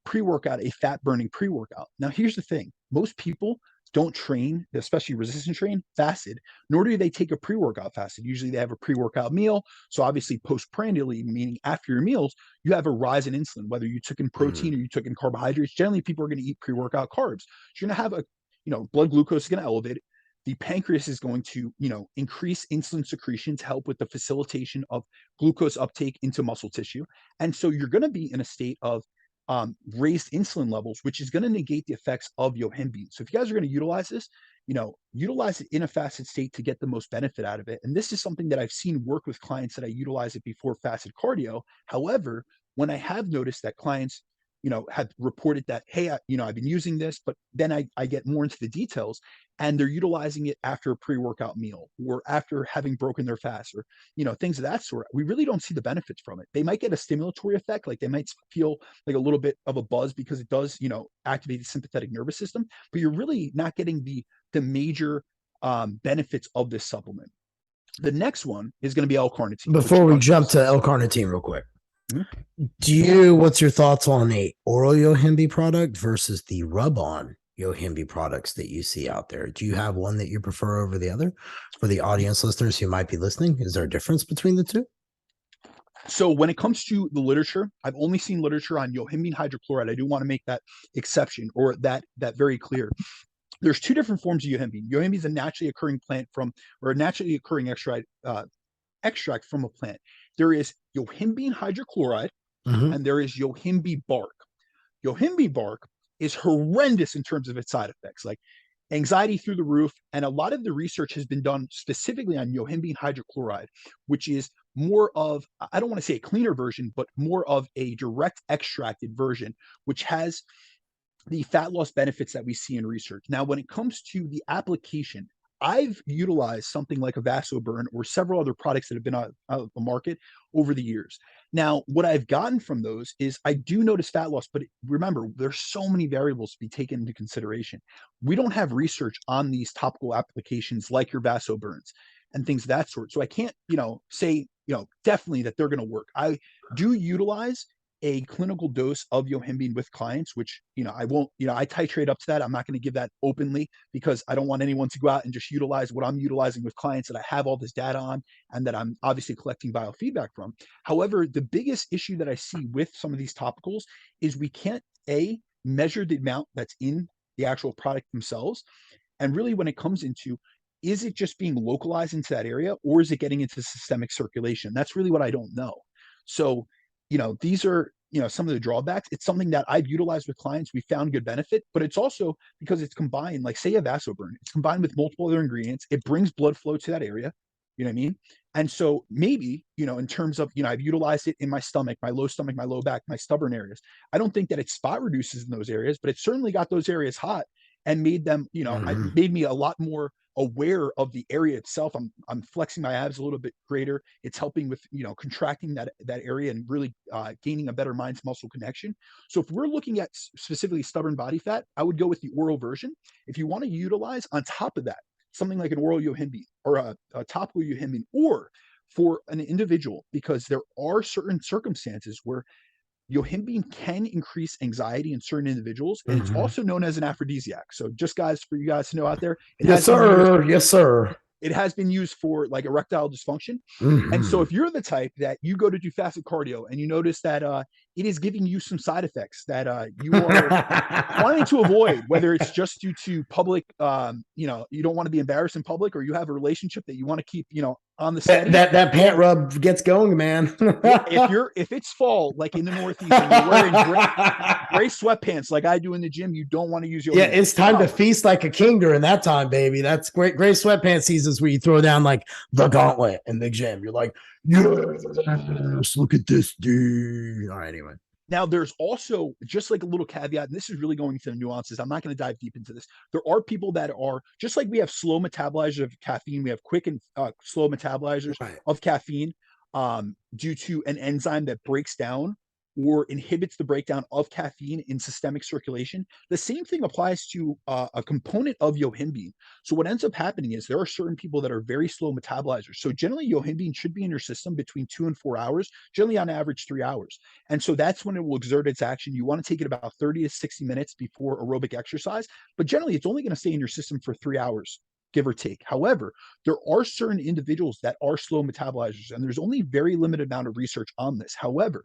pre-workout a fat burning pre-workout. Now, here's the thing. Most people don't train, especially resistance train, fasted, nor do they take a pre-workout fasted. Usually they have a pre-workout meal. So obviously postprandially, meaning after your meals, you have a rise in insulin, whether you took in protein or you took in carbohydrates. Generally, people are going to eat pre-workout carbs. So you're going to have blood glucose is going to elevate. The pancreas is going to, increase insulin secretion to help with the facilitation of glucose uptake into muscle tissue. And so you're going to be in a state of raised insulin levels, which is going to negate the effects of yohimbine. So if you guys are going to utilize this, utilize it in a fasted state to get the most benefit out of it. And this is something that I've seen work with clients that I utilize it before fasted cardio. However, when I have noticed that clients, have reported that, hey, I've been using this, but then I get more into the details and they're utilizing it after a pre-workout meal or after having broken their fast or, things of that sort. We really don't see the benefits from it. They might get a stimulatory effect. Like they might feel like a little bit of a buzz because it does, activate the sympathetic nervous system, but you're really not getting the major benefits of this supplement. The next one is going to be L-carnitine. Before we jump to L-carnitine real quick, what's your thoughts on a oral yohimbine product versus the rub-on yohimbine products that you see out there? Do you have one that you prefer over the other? For the audience listeners who might be listening, is there a difference between the two? So when it comes to the literature, I've only seen literature on yohimbine hydrochloride. I do want to make that exception or that very clear. There's two different forms of yohimbine. Yohimbine is a naturally occurring plant or a naturally occurring extract from a plant. There is yohimbine hydrochloride and there is yohimbine bark. Yohimbine bark is horrendous in terms of its side effects, like anxiety through the roof. And a lot of the research has been done specifically on yohimbine hydrochloride, which is more of, I don't want to say a cleaner version, but more of a direct extracted version, which has the fat loss benefits that we see in research. Now, when it comes to the application, I've utilized something like a Vasoburn or several other products that have been out of the market over the years. Now, what I've gotten from those is I do notice fat loss, but remember, there's so many variables to be taken into consideration. We don't have research on these topical applications like your Vasoburns and things of that sort. So I can't, say, definitely that they're going to work. I do utilize a clinical dose of yohimbine with clients, which, I won't, I titrate up to that. I'm not going to give that openly because I don't want anyone to go out and just utilize what I'm utilizing with clients that I have all this data on and that I'm obviously collecting biofeedback from. However, the biggest issue that I see with some of these topicals is we can't measure the amount that's in the actual product themselves. And really when it comes into, is it just being localized into that area or is it getting into systemic circulation? That's really what I don't know. So, these are, some of the drawbacks. It's something that I've utilized with clients. We found good benefit, but it's also because it's combined, like say a Vasoburn, it's combined with multiple other ingredients. It brings blood flow to that area. You know what I mean? And so maybe, in terms of, I've utilized it in my stomach, my low back, my stubborn areas. I don't think that it spot reduces in those areas, but it certainly got those areas hot and made them, made me a lot more aware of the area itself. I'm flexing my abs a little bit greater. It's helping with, you know, contracting that area and really gaining a better mind to muscle connection. So if we're looking at specifically stubborn body fat, I would go with the oral version. If you want to utilize on top of that something like an oral yohimbine or a topical yohimbine, or for an individual, because there are certain circumstances where yohimbine can increase anxiety in certain individuals, and it's also known as an aphrodisiac. So just guys, for you guys to know out there, yes, sir. Yes, sir. It has been used for like erectile dysfunction. And so if you're the type that you go to do fasted cardio and you notice that it is giving you some side effects that you are wanting to avoid, whether it's just due to public, you know, you don't want to be embarrassed in public, or you have a relationship that you want to keep, you know, on the steady. That pant rub gets going, man. If it's fall, like in the Northeast, and you're wearing gray sweatpants like I do in the gym, you don't want to use your it's time to feast like a king during that time, baby. That's great. Gray sweatpants seasons where you throw down like the gauntlet in the gym. You're like, yes, look at this dude. All right, anyway. Now, there's also just like a little caveat, and this is really going into the nuances. I'm not going to dive deep into this. There are people that are just like we have slow metabolizers of caffeine. We have quick and slow metabolizers of caffeine due to an enzyme that breaks down or inhibits the breakdown of caffeine in systemic circulation. The same thing applies to a component of yohimbine. So what ends up happening is there are certain people that are very slow metabolizers. So generally, yohimbine should be in your system between 2 and 4 hours, generally on average 3 hours. And so that's when it will exert its action. You want to take it about 30 to 60 minutes before aerobic exercise, but generally it's only going to stay in your system for 3 hours, give or take. However, there are certain individuals that are slow metabolizers, and there's only very limited amount of research on this. However,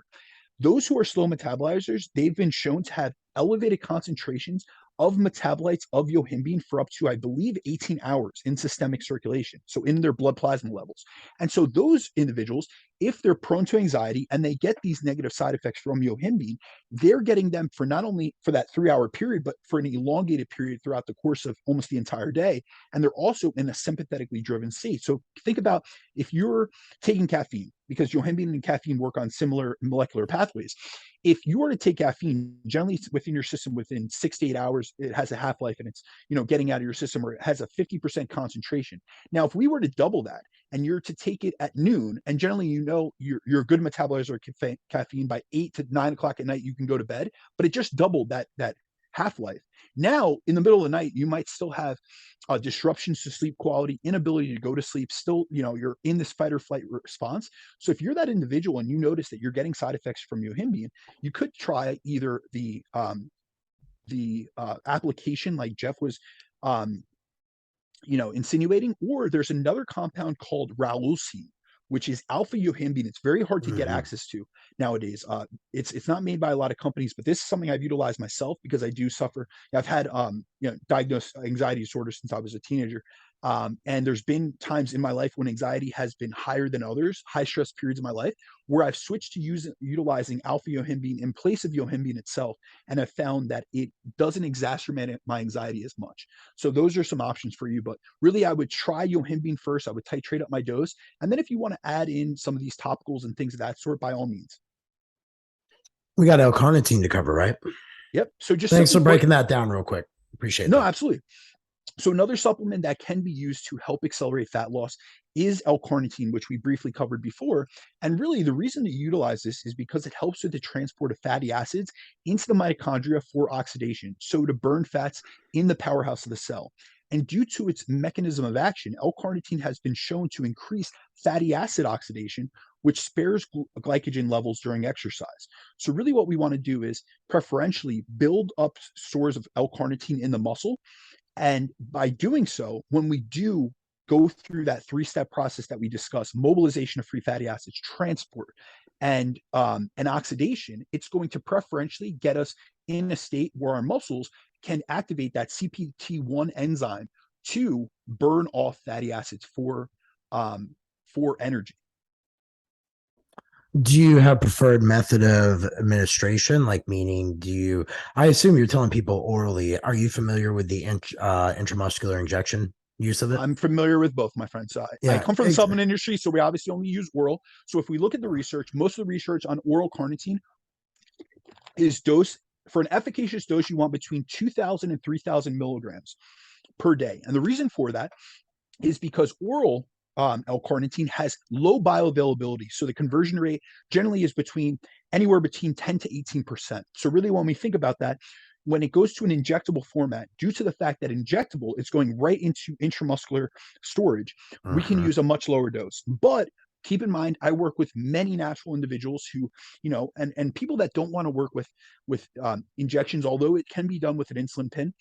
those who are slow metabolizers, they've been shown to have elevated concentrations of metabolites of yohimbine for up to, I believe, 18 hours in systemic circulation, so in their blood plasma levels. And so those individuals, if they're prone to anxiety and they get these negative side effects from yohimbine, they're getting them for not only for that 3-hour period, but for an elongated period throughout the course of almost the entire day. And they're also in a sympathetically driven state. So think about if you're taking caffeine, because yohimbine and caffeine work on similar molecular pathways. If you were to take caffeine, generally within your system within 6 to 8 hours, it has a half-life, and it's, you know, getting out of your system, or it has a 50% concentration. Now, if we were to double that and you're to take it at noon, and generally, you know, you're a good metabolizer of caffeine by 8 to 9 o'clock at night, you can go to bed, but it just doubled that half-life. Now, in the middle of the night, you might still have disruptions to sleep quality, inability to go to sleep, still, you know, you're in this fight or flight response. So if you're that individual and you notice that you're getting side effects from yohimbine, you could try either the application like Jeff was you know, insinuating, or there's another compound called ralosine, which is alpha yohimbine. It's very hard to get access to nowadays. It's not made by a lot of companies, but this is something I've utilized myself because I do suffer. I've had you know, diagnosed anxiety disorder since I was a teenager. And there's been times in my life when anxiety has been higher than others, high stress periods of my life, where I've switched to utilizing alpha yohimbine in place of yohimbine itself, and I've found that it doesn't exacerbate my anxiety as much. So those are some options for you, but really I would try yohimbine first. I would titrate up my dose, and then if you want to add in some of these topicals and things of that sort, by all means. We got L-carnitine to cover, right? Yep. So just thanks for breaking that down real quick. Appreciate that. No, absolutely. So another supplement that can be used to help accelerate fat loss is L-carnitine, which we briefly covered before. And really the reason to utilize this is because it helps with the transport of fatty acids into the mitochondria for oxidation, so to burn fats in the powerhouse of the cell. And due to its mechanism of action, L-carnitine has been shown to increase fatty acid oxidation, which spares glycogen levels during exercise. So really what we want to do is preferentially build up stores of L-carnitine in the muscle. And by doing so, when we do go through that 3-step process that we discussed, mobilization of free fatty acids, transport, and oxidation, it's going to preferentially get us in a state where our muscles can activate that CPT1 enzyme to burn off fatty acids for energy. Do you have preferred method of administration? Like, meaning, I assume you're telling people orally. Are you familiar with the intramuscular injection use of it? I'm familiar with both, my friends. I come from the supplement industry, so we obviously only use oral. So if we look at the research, most of the research on oral carnitine is dose. For an efficacious dose, you want between 2,000 and 3,000 milligrams. per day. And the reason for that is because oral L-carnitine has low bioavailability. So the conversion rate generally is anywhere between 10 to 18%. So really, when we think about that, when it goes to an injectable format, due to the fact that injectable is going right into intramuscular storage, we can use a much lower dose. But keep in mind, I work with many natural individuals who, and people that don't want to work with injections, although it can be done with an insulin pen.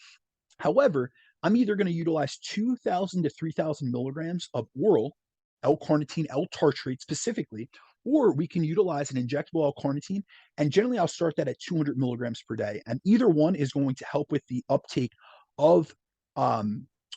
However, I'm either going to utilize 2,000 to 3,000 milligrams of oral L-carnitine, L-tartrate specifically, or we can utilize an injectable L-carnitine. And generally, I'll start that at 200 milligrams per day. And either one is going to help with the uptake of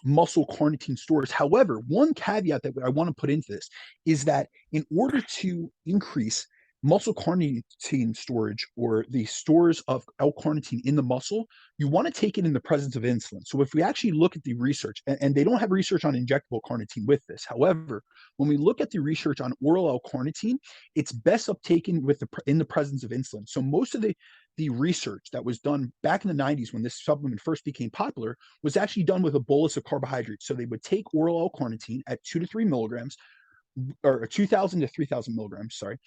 muscle carnitine stores. However, one caveat that I want to put into this is that in order to increase muscle carnitine storage, or the stores of L-carnitine in the muscle, you want to take it in the presence of insulin. So if we actually look at the research, and they don't have research on injectable carnitine with this. However, when we look at the research on oral L-carnitine, it's best uptaken in the presence of insulin. So most of the research that was done back in the 90s when this supplement first became popular was actually done with a bolus of carbohydrates. So they would take oral L-carnitine at 2 to 3 milligrams, or 2,000 to 3,000 milligrams, sorry,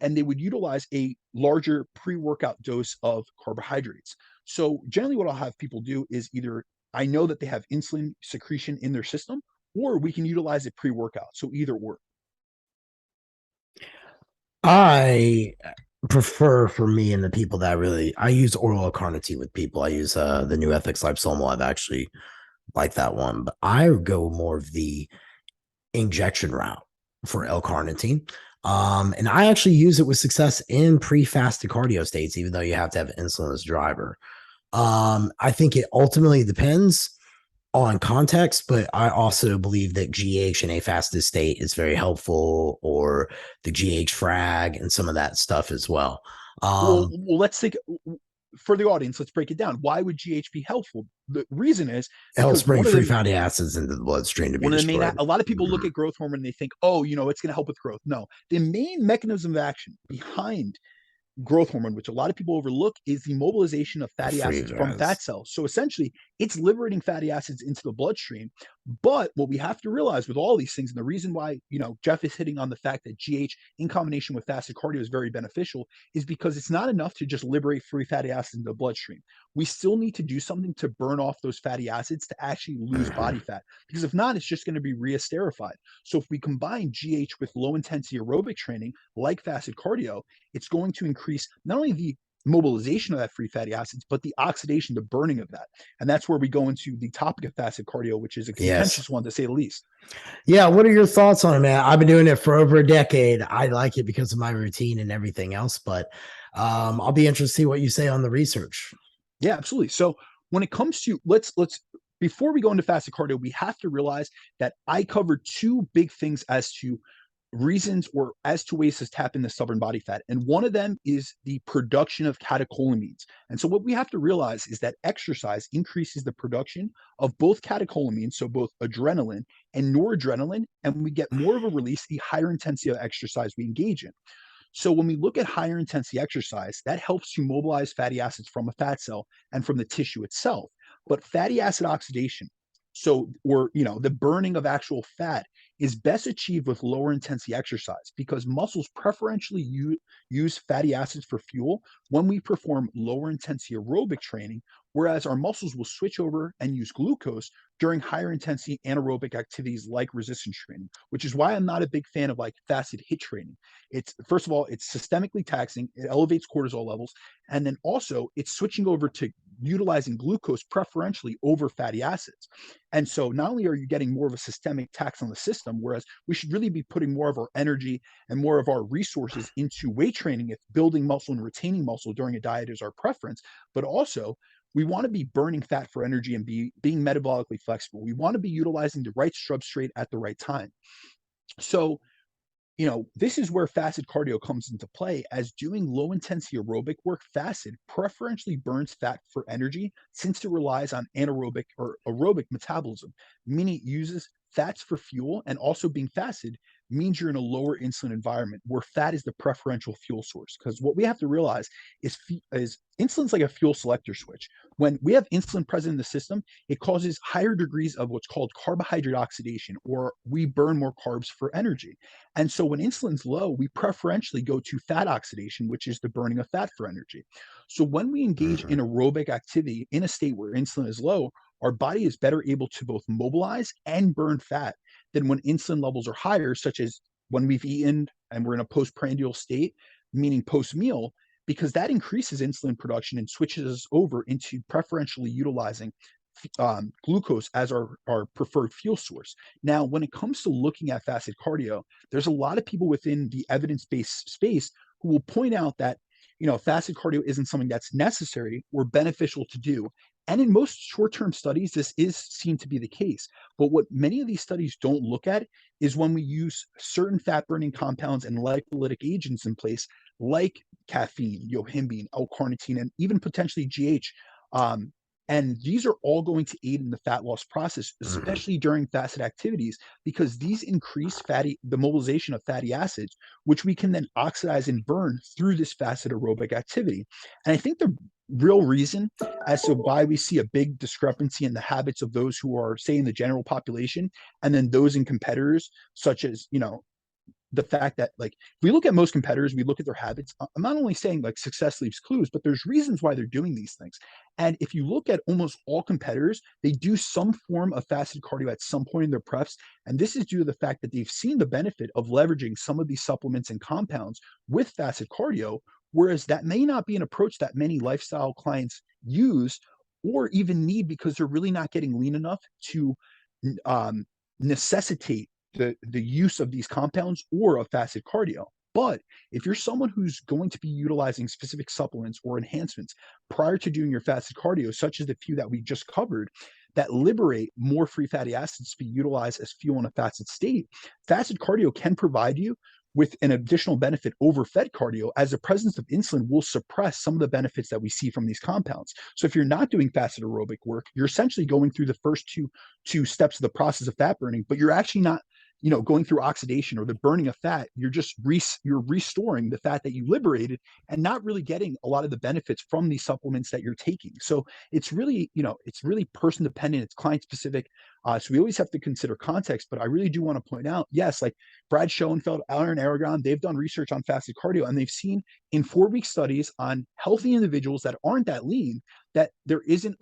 and they would utilize a larger pre-workout dose of carbohydrates. So generally what I'll have people do is either I know that they have insulin secretion in their system, or we can utilize it pre-workout. So either or. I prefer, for me and the people that I use oral carnitine with people. I use the new Ethics Liposomal. I've actually like that one, but I go more of the injection route for L-carnitine. And I actually use it with success in pre-fasted cardio states, even though you have to have insulin as driver. I think it ultimately depends on context, but I also believe that GH in a fasted state is very helpful, or the GH frag and some of that stuff as well. Well, let's think for the audience. Let's break it down. Why would GH be helpful? The reason is It helps because bring free fatty acids into the bloodstream to be one of the main, destroyed. a lot of people look at growth hormone and they think, oh, it's going to help with growth. No, the main mechanism of action behind growth hormone, which a lot of people overlook, is the mobilization of fatty acids from fat cells. So essentially, it's liberating fatty acids into the bloodstream. But what we have to realize with all these things, and the reason why, Jeff is hitting on the fact that GH in combination with fasted cardio is very beneficial, is because it's not enough to just liberate free fatty acids in the bloodstream. We still need to do something to burn off those fatty acids to actually lose body fat. Because if not, it's just going to be reesterified. So if we combine GH with low intensity aerobic training like fasted cardio, it's going to increase not only the mobilization of that free fatty acids, but the oxidation, the burning of that. And that's where we go into the topic of fasted cardio, which is a contentious one to say the least. Yeah. What are your thoughts on it, man? I've been doing it for over a decade. I like it because of my routine and everything else, but I'll be interested to see what you say on the research. Yeah, absolutely. So when it comes to let's before we go into fasted cardio, we have to realize that I covered two big things as to reasons or as to ways to tap into stubborn body fat. And one of them is the production of catecholamines. And so what we have to realize is that exercise increases the production of both catecholamines, so both adrenaline and noradrenaline, and we get more of a release the higher intensity of exercise we engage in. So when we look at higher intensity exercise, that helps to mobilize fatty acids from a fat cell and from the tissue itself. But fatty acid oxidation, the burning of actual fat, is best achieved with lower intensity exercise, because muscles preferentially use fatty acids for fuel when we perform lower intensity aerobic training, whereas our muscles will switch over and use glucose during higher intensity anaerobic activities like resistance training, which is why I'm not a big fan of like fasted HIIT training. It's, first of all, it's systemically taxing, it elevates cortisol levels, and then also it's switching over to utilizing glucose preferentially over fatty acids. And so not only are you getting more of a systemic tax on the system, whereas we should really be putting more of our energy and more of our resources into weight training if building muscle and retaining muscle during a diet is our preference, but also we want to be burning fat for energy and being metabolically flexible. We want to be utilizing the right substrate at the right time. So this is where fasted cardio comes into play, as doing low intensity aerobic work fasted preferentially burns fat for energy, since it relies on anaerobic or aerobic metabolism, meaning it uses fats for fuel, and also being fasted means you're in a lower insulin environment where fat is the preferential fuel source. Because what we have to realize is insulin's like a fuel selector switch. When we have insulin present in the system, it causes higher degrees of what's called carbohydrate oxidation, or we burn more carbs for energy. And so when insulin's low, we preferentially go to fat oxidation, which is the burning of fat for energy. So when we engage Mhm. in aerobic activity in a state where insulin is low, our body is better able to both mobilize and burn fat than when insulin levels are higher, such as when we've eaten and we're in a postprandial state, meaning post meal, because that increases insulin production and switches us over into preferentially utilizing glucose as our preferred fuel source. Now, when it comes to looking at fasted cardio, there's a lot of people within the evidence-based space who will point out that fasted cardio isn't something that's necessary or beneficial to do. And in most short-term studies, this is seen to be the case. But what many of these studies don't look at is when we use certain fat-burning compounds and lipolytic agents in place, like caffeine, yohimbine, L-carnitine, and even potentially GH. Um, and these are all going to aid in the fat loss process, Mhm. especially during fasted activities, because these increase the mobilization of fatty acids, which we can then oxidize and burn through this fasted aerobic activity. And I think the real reason as to why we see a big discrepancy in the habits of those who are, say, in the general population, and then those in competitors, such as, the fact that, like, if we look at most competitors, we look at their habits. I'm not only saying like success leaves clues, but there's reasons why they're doing these things. And if you look at almost all competitors, they do some form of fasted cardio at some point in their preps. And this is due to the fact that they've seen the benefit of leveraging some of these supplements and compounds with fasted cardio, whereas that may not be an approach that many lifestyle clients use or even need, because they're really not getting lean enough to um, necessitate the use of these compounds or of fasted cardio. But if you're someone who's going to be utilizing specific supplements or enhancements prior to doing your fasted cardio, such as the few that we just covered, that liberate more free fatty acids to be utilized as fuel in a fasted state, fasted cardio can provide you with an additional benefit over fed cardio, as the presence of insulin will suppress some of the benefits that we see from these compounds. So if you're not doing fasted aerobic work, you're essentially going through the first two steps of the process of fat burning, but you're actually not going through oxidation or the burning of fat. You're restoring the fat that you liberated and not really getting a lot of the benefits from these supplements that you're taking. So it's really, it's really person dependent, it's client specific. So we always have to consider context. But I really do want to point out, yes, like Brad Schoenfeld, Aaron Aragon, they've done research on fasted cardio, and they've seen in 4-week studies on healthy individuals that aren't that lean, that there isn't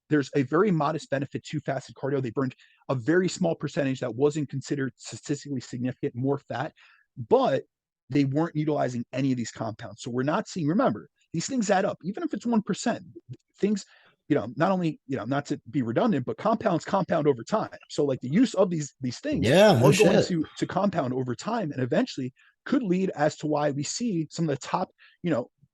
there's a very modest benefit to fasted cardio. They burned a very small percentage that wasn't considered statistically significant more fat, but they weren't utilizing any of these compounds. So we're not seeing, remember, these things add up. Even if it's 1%, things, not only, not to be redundant, but compounds compound over time. So like the use of these things Yeah, no are going shit. to compound over time, and eventually could lead as to why we see some of the top,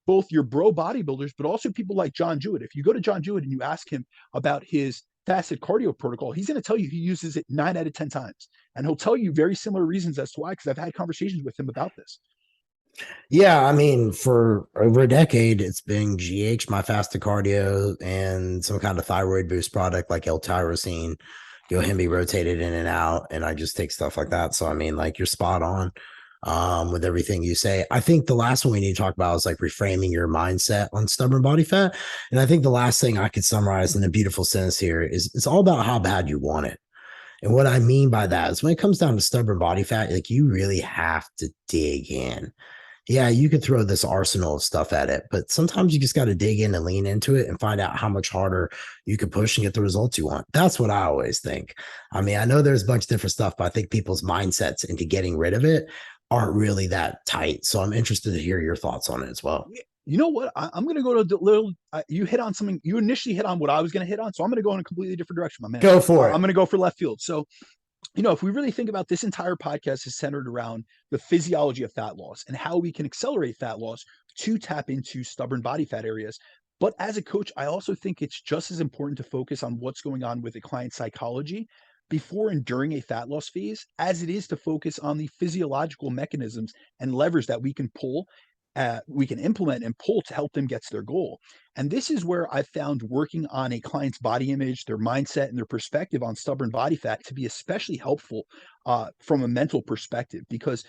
both your bro bodybuilders, but also people like John Jewett. If you go to John Jewett and you ask him about his fasted cardio protocol, he's going to tell you he uses it 9 out of 10 times. And he'll tell you very similar reasons as to why, because I've had conversations with him about this. Yeah, I mean, for over a decade, it's been GH, my fasted cardio, and some kind of thyroid boost product like L-tyrosine. Yohimbe rotated in and out, and I just take stuff like that. So, I mean, like, you're spot on with everything you say. I think the last one we need to talk about is like reframing your mindset on stubborn body fat. And I think the last thing I could summarize in a beautiful sentence here is it's all about how bad you want it. And what I mean by that is when it comes down to stubborn body fat, like you really have to dig in. Yeah, you could throw this arsenal of stuff at it, but sometimes you just got to dig in and lean into it and find out how much harder you can push and get the results you want. That's what I always think. I mean, I know there's a bunch of different stuff, but I think people's mindsets into getting rid of it aren't really that tight. So I'm interested to hear your thoughts on it as well. You know what? I'm going to go to the little. You hit on something. You initially hit on what I was going to hit on, so I'm going to go in a completely different direction, my man. Go for I'm it. going to go for left field. So, if we really think about this entire podcast is centered around the physiology of fat loss and how we can accelerate fat loss to tap into stubborn body fat areas. But as a coach, I also think it's just as important to focus on what's going on with a client's psychology before and during a fat loss phase, as it is to focus on the physiological mechanisms and levers that we can pull we can implement and pull to help them get to their goal. And this is where I've found working on a client's body image, their mindset, and their perspective on stubborn body fat to be especially helpful from a mental perspective. Because,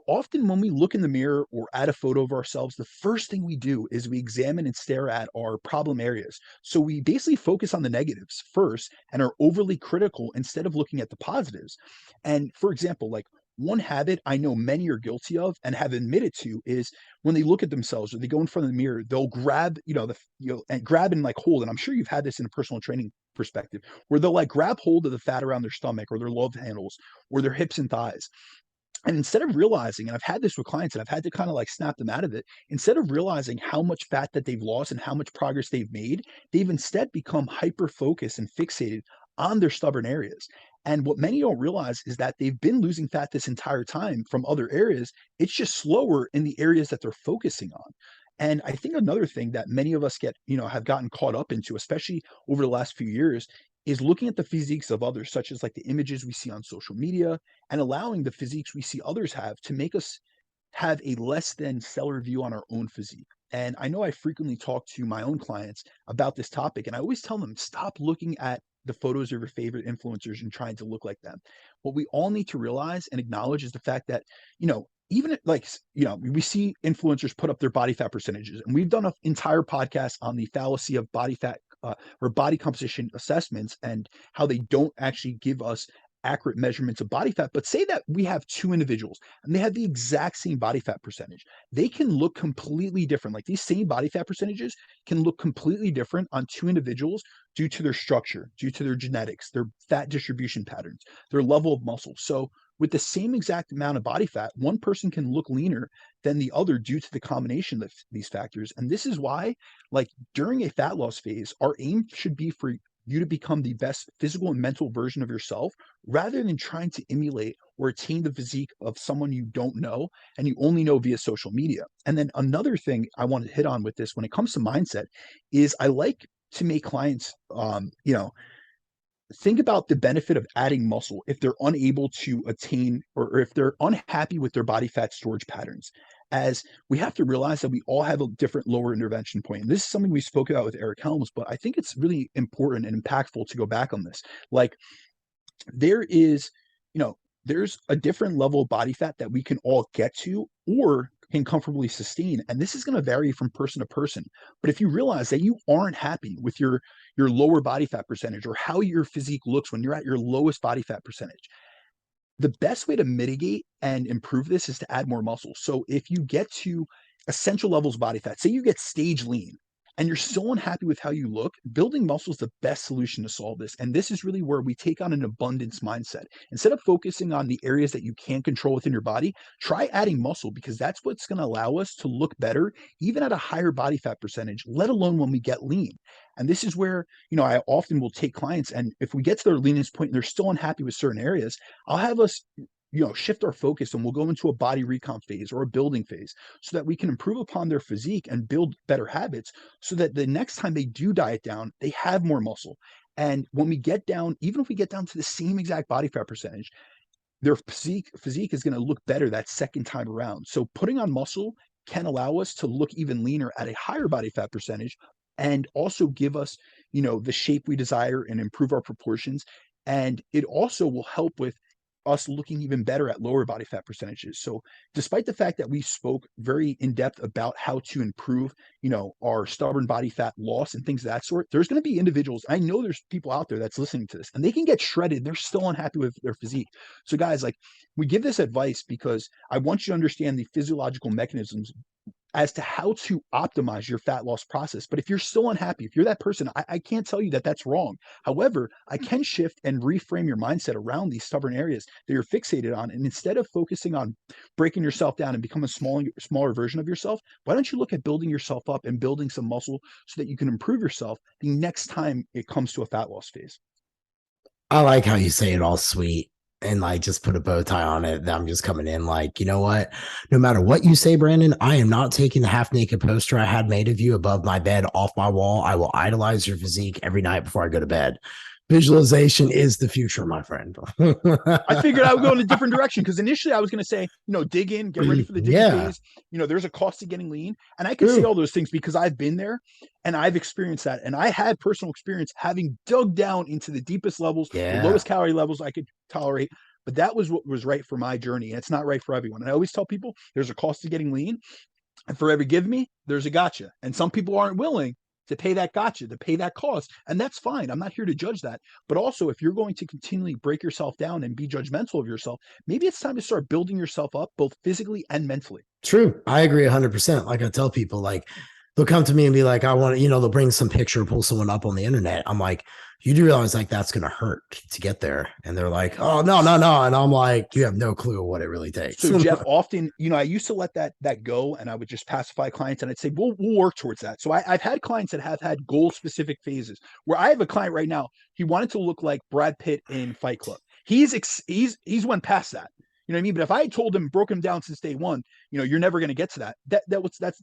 often when we look in the mirror or at a photo of ourselves, the first thing we do is we examine and stare at our problem areas. So we basically focus on the negatives first and are overly critical instead of looking at the positives. And for example, like, one habit I know many are guilty of and have admitted to is when they look at themselves or they go in front of the mirror, they'll grab, and grab and like hold. And I'm sure you've had this in a personal training perspective where they'll like grab hold of the fat around their stomach or their love handles or their hips and thighs. And instead of realizing, and I've had this with clients and I've had to kind of like snap them out of it, instead of realizing how much fat that they've lost and how much progress they've made, they've instead become hyper focused and fixated on their stubborn areas. And what many don't realize is that they've been losing fat this entire time from other areas. It's just slower in the areas that they're focusing on. And I think another thing that many of us have gotten caught up into, especially over the last few years, is looking at the physiques of others, such as like the images we see on social media, and allowing the physiques we see others have to make us have a less than stellar view on our own physique. And I know I frequently talk to my own clients about this topic, and I always tell them, stop looking at the photos of your favorite influencers and trying to look like them. What we all need to realize and acknowledge is the fact that, even we see influencers put up their body fat percentages, and we've done an entire podcast on the fallacy of body fat or body composition assessments and how they don't actually give us accurate measurements of body fat. But say that we have two individuals and they have the exact same body fat percentage. They can look completely different. Like, these same body fat percentages can look completely different on two individuals due to their structure, due to their genetics, their fat distribution patterns, their level of muscle. So with the same exact amount of body fat, one person can look leaner than the other due to the combination of these factors. And this is why, like, during a fat loss phase, our aim should be for you to become the best physical and mental version of yourself rather than trying to emulate or attain the physique of someone you don't know and you only know via social media. And then another thing I want to hit on with this when it comes to mindset is I like to make clients, think about the benefit of adding muscle if they're unable to attain or if they're unhappy with their body fat storage patterns. As we have to realize that we all have a different lower intervention point. And this is something we spoke about with Eric Helms, but I think it's really important and impactful to go back on this. Like, there is, there's a different level of body fat that we can all get to or can comfortably sustain. And this is going to vary from person to person. But if you realize that you aren't happy with your lower body fat percentage or how your physique looks when you're at your lowest body fat percentage, the best way to mitigate and improve this is to add more muscle. So if you get to essential levels of body fat, say you get stage lean and you're so unhappy with how you look, building muscle is the best solution to solve this. And this is really where we take on an abundance mindset. Instead of focusing on the areas that you can't control within your body, try adding muscle, because that's what's going to allow us to look better, even at a higher body fat percentage, let alone when we get lean. And this is where, I often will take clients, and if we get to their leanest point and they're still unhappy with certain areas, I'll have us shift our focus, and we'll go into a body recomp phase or a building phase so that we can improve upon their physique and build better habits so that the next time they do diet down, they have more muscle. And when we get down, even if we get down to the same exact body fat percentage, their physique is going to look better that second time around. So putting on muscle can allow us to look even leaner at a higher body fat percentage and also give us, the shape we desire and improve our proportions. And it also will help with us looking even better at lower body fat percentages. So despite the fact that we spoke very in depth about how to improve, our stubborn body fat loss and things of that sort, there's going to be individuals. I know there's people out there that's listening to this and they can get shredded. They're still unhappy with their physique. So guys, like, we give this advice because I want you to understand the physiological mechanisms as to how to optimize your fat loss process. But if you're still unhappy, if you're that person, I can't tell you that that's wrong. However, I can shift and reframe your mindset around these stubborn areas that you're fixated on. And instead of focusing on breaking yourself down and become a smaller version of yourself, why don't you look at building yourself up and building some muscle so that you can improve yourself the next time it comes to a fat loss phase? I like how you say it all sweet and like just put a bow tie on it. That I'm just coming in like, you know what? No matter what you say, Brandon, I am not taking the half naked poster I had made of you above my bed off my wall. I will idolize your physique every night before I go to bed. Visualization is the future, my friend. I figured I would go in a different direction because initially I was going to say, dig in, get ready for the digging phase. There's a cost to getting lean. And I could say all those things because I've been there and I've experienced that. And I had personal experience having dug down into the deepest levels, the lowest calorie levels I could tolerate. But that was what was right for my journey. And it's not right for everyone. And I always tell people there's a cost to getting lean. And for every give me, there's a gotcha. And some people aren't willing to pay that gotcha, to pay that cost. And that's fine. I'm not here to judge that. But also, if you're going to continually break yourself down and be judgmental of yourself, maybe it's time to start building yourself up both physically and mentally. True. I agree 100%. Like I tell people, like, they'll come to me and be like, I want to, they'll bring some picture, pull someone up on the internet. I'm like, you do realize like that's going to hurt to get there. And they're like, oh, no. And I'm like, you have no clue what it really takes. So Jeff, often, I used to let that go and I would just pacify clients and I'd say, we'll work towards that. So I've had clients that have had goal specific phases where I have a client right now. He wanted to look like Brad Pitt in Fight Club. He's went past that. You know what I mean? But if I had told him, broke him down since day one, you're never going to get to that. That's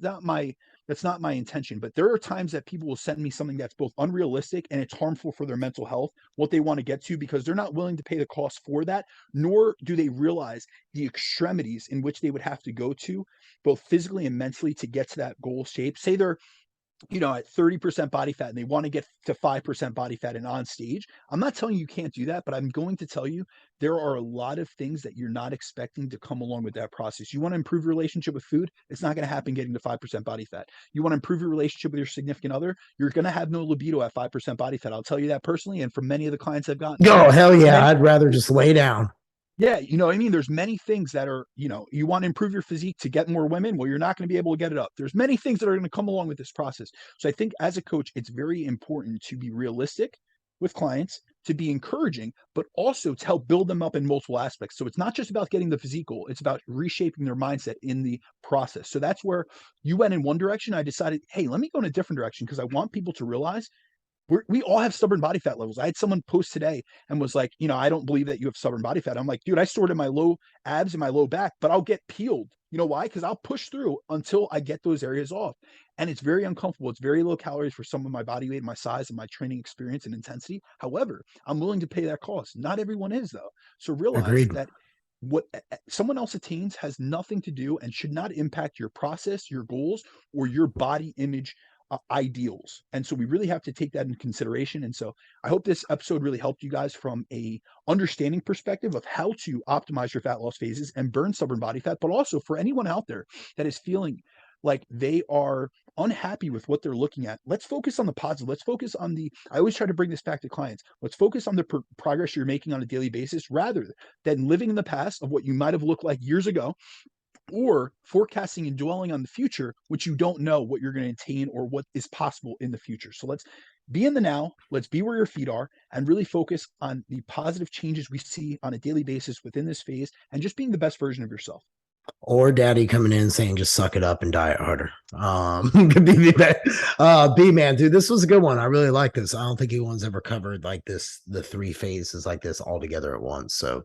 not my intention. But there are times that people will send me something that's both unrealistic and it's harmful for their mental health, what they want to get to, because they're not willing to pay the cost for that, nor do they realize the extremities in which they would have to go to, both physically and mentally, to get to that goal shape. Say they're at 30% body fat and they want to get to 5% body fat and on stage. I'm not telling you can't do that, but I'm going to tell you there are a lot of things that you're not expecting to come along with that process. You want to improve your relationship with food? It's not going to happen getting to 5% body fat. You want to improve your relationship with your significant other? You're going to have no libido at 5% body fat. I'll tell you that personally. And from many of the clients I've gotten. Oh, hell yeah. I'd rather just lay down. Yeah, there's many things that are, you want to improve your physique to get more women. Well, you're not going to be able to get it up. There's many things that are going to come along with this process. So I think as a coach, it's very important to be realistic with clients, to be encouraging, but also to help build them up in multiple aspects. So it's not just about getting the physique goal, it's about reshaping their mindset in the process. So that's where you went in one direction. I decided, hey, let me go in a different direction because I want people to realize we all have stubborn body fat levels. I had someone post today and was like, I don't believe that you have stubborn body fat. I'm like, dude, I stored in my low abs and my low back, but I'll get peeled. You know why? Because I'll push through until I get those areas off. And it's very uncomfortable. It's very low calories for some of my body weight, my size, and my training experience and intensity. However, I'm willing to pay that cost. Not everyone is, though. So realize that what someone else attains has nothing to do and should not impact your process, your goals, or your body image ideals. And so we really have to take that into consideration. And so I hope this episode really helped you guys from a understanding perspective of how to optimize your fat loss phases and burn stubborn body fat, but also for anyone out there that is feeling like they are unhappy with what they're looking at. Let's focus on the positive. Let's focus on I always try to bring this back to clients. Let's focus on the progress you're making on a daily basis rather than living in the past of what you might have looked like years ago, or forecasting and dwelling on the future, which you don't know what you're going to attain or what is possible in the future. So let's be in the now, let's be where your feet are, and really focus on the positive changes we see on a daily basis within this phase and just being the best version of yourself. Or daddy coming in saying, just suck it up and diet harder. B man, dude, this was a good one. I really like this. I don't think anyone's ever covered like this, the three phases like this all together at once. So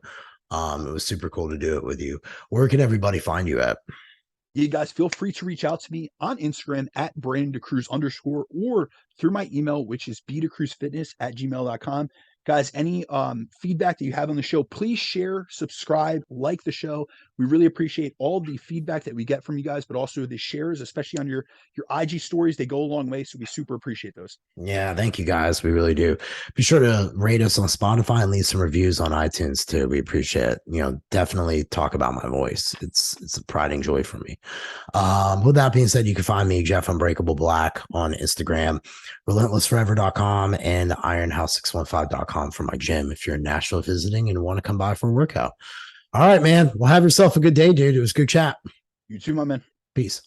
it was super cool to do it with you. Where can everybody find you at? You guys feel free to reach out to me on Instagram at @BrandonDeCruz_ or through my email, which is bdecruzfitness@gmail.com. Guys, any feedback that you have on the show, please share, subscribe, like the show. We really appreciate all the feedback that we get from you guys, but also the shares, especially on your IG stories. They go a long way, so we super appreciate those. Yeah, thank you guys. We really do. Be sure to rate us on Spotify and leave some reviews on iTunes too. We appreciate it. Definitely talk about my voice. It's a pride and joy for me. With that being said, you can find me, Jeff Unbreakable Black, on Instagram, relentlessforever.com, and ironhouse615.com for my gym if you're in Nashville visiting and want to come by for a workout. All right, man. Well, have yourself a good day, dude. It was a good chat. You too, my man. Peace.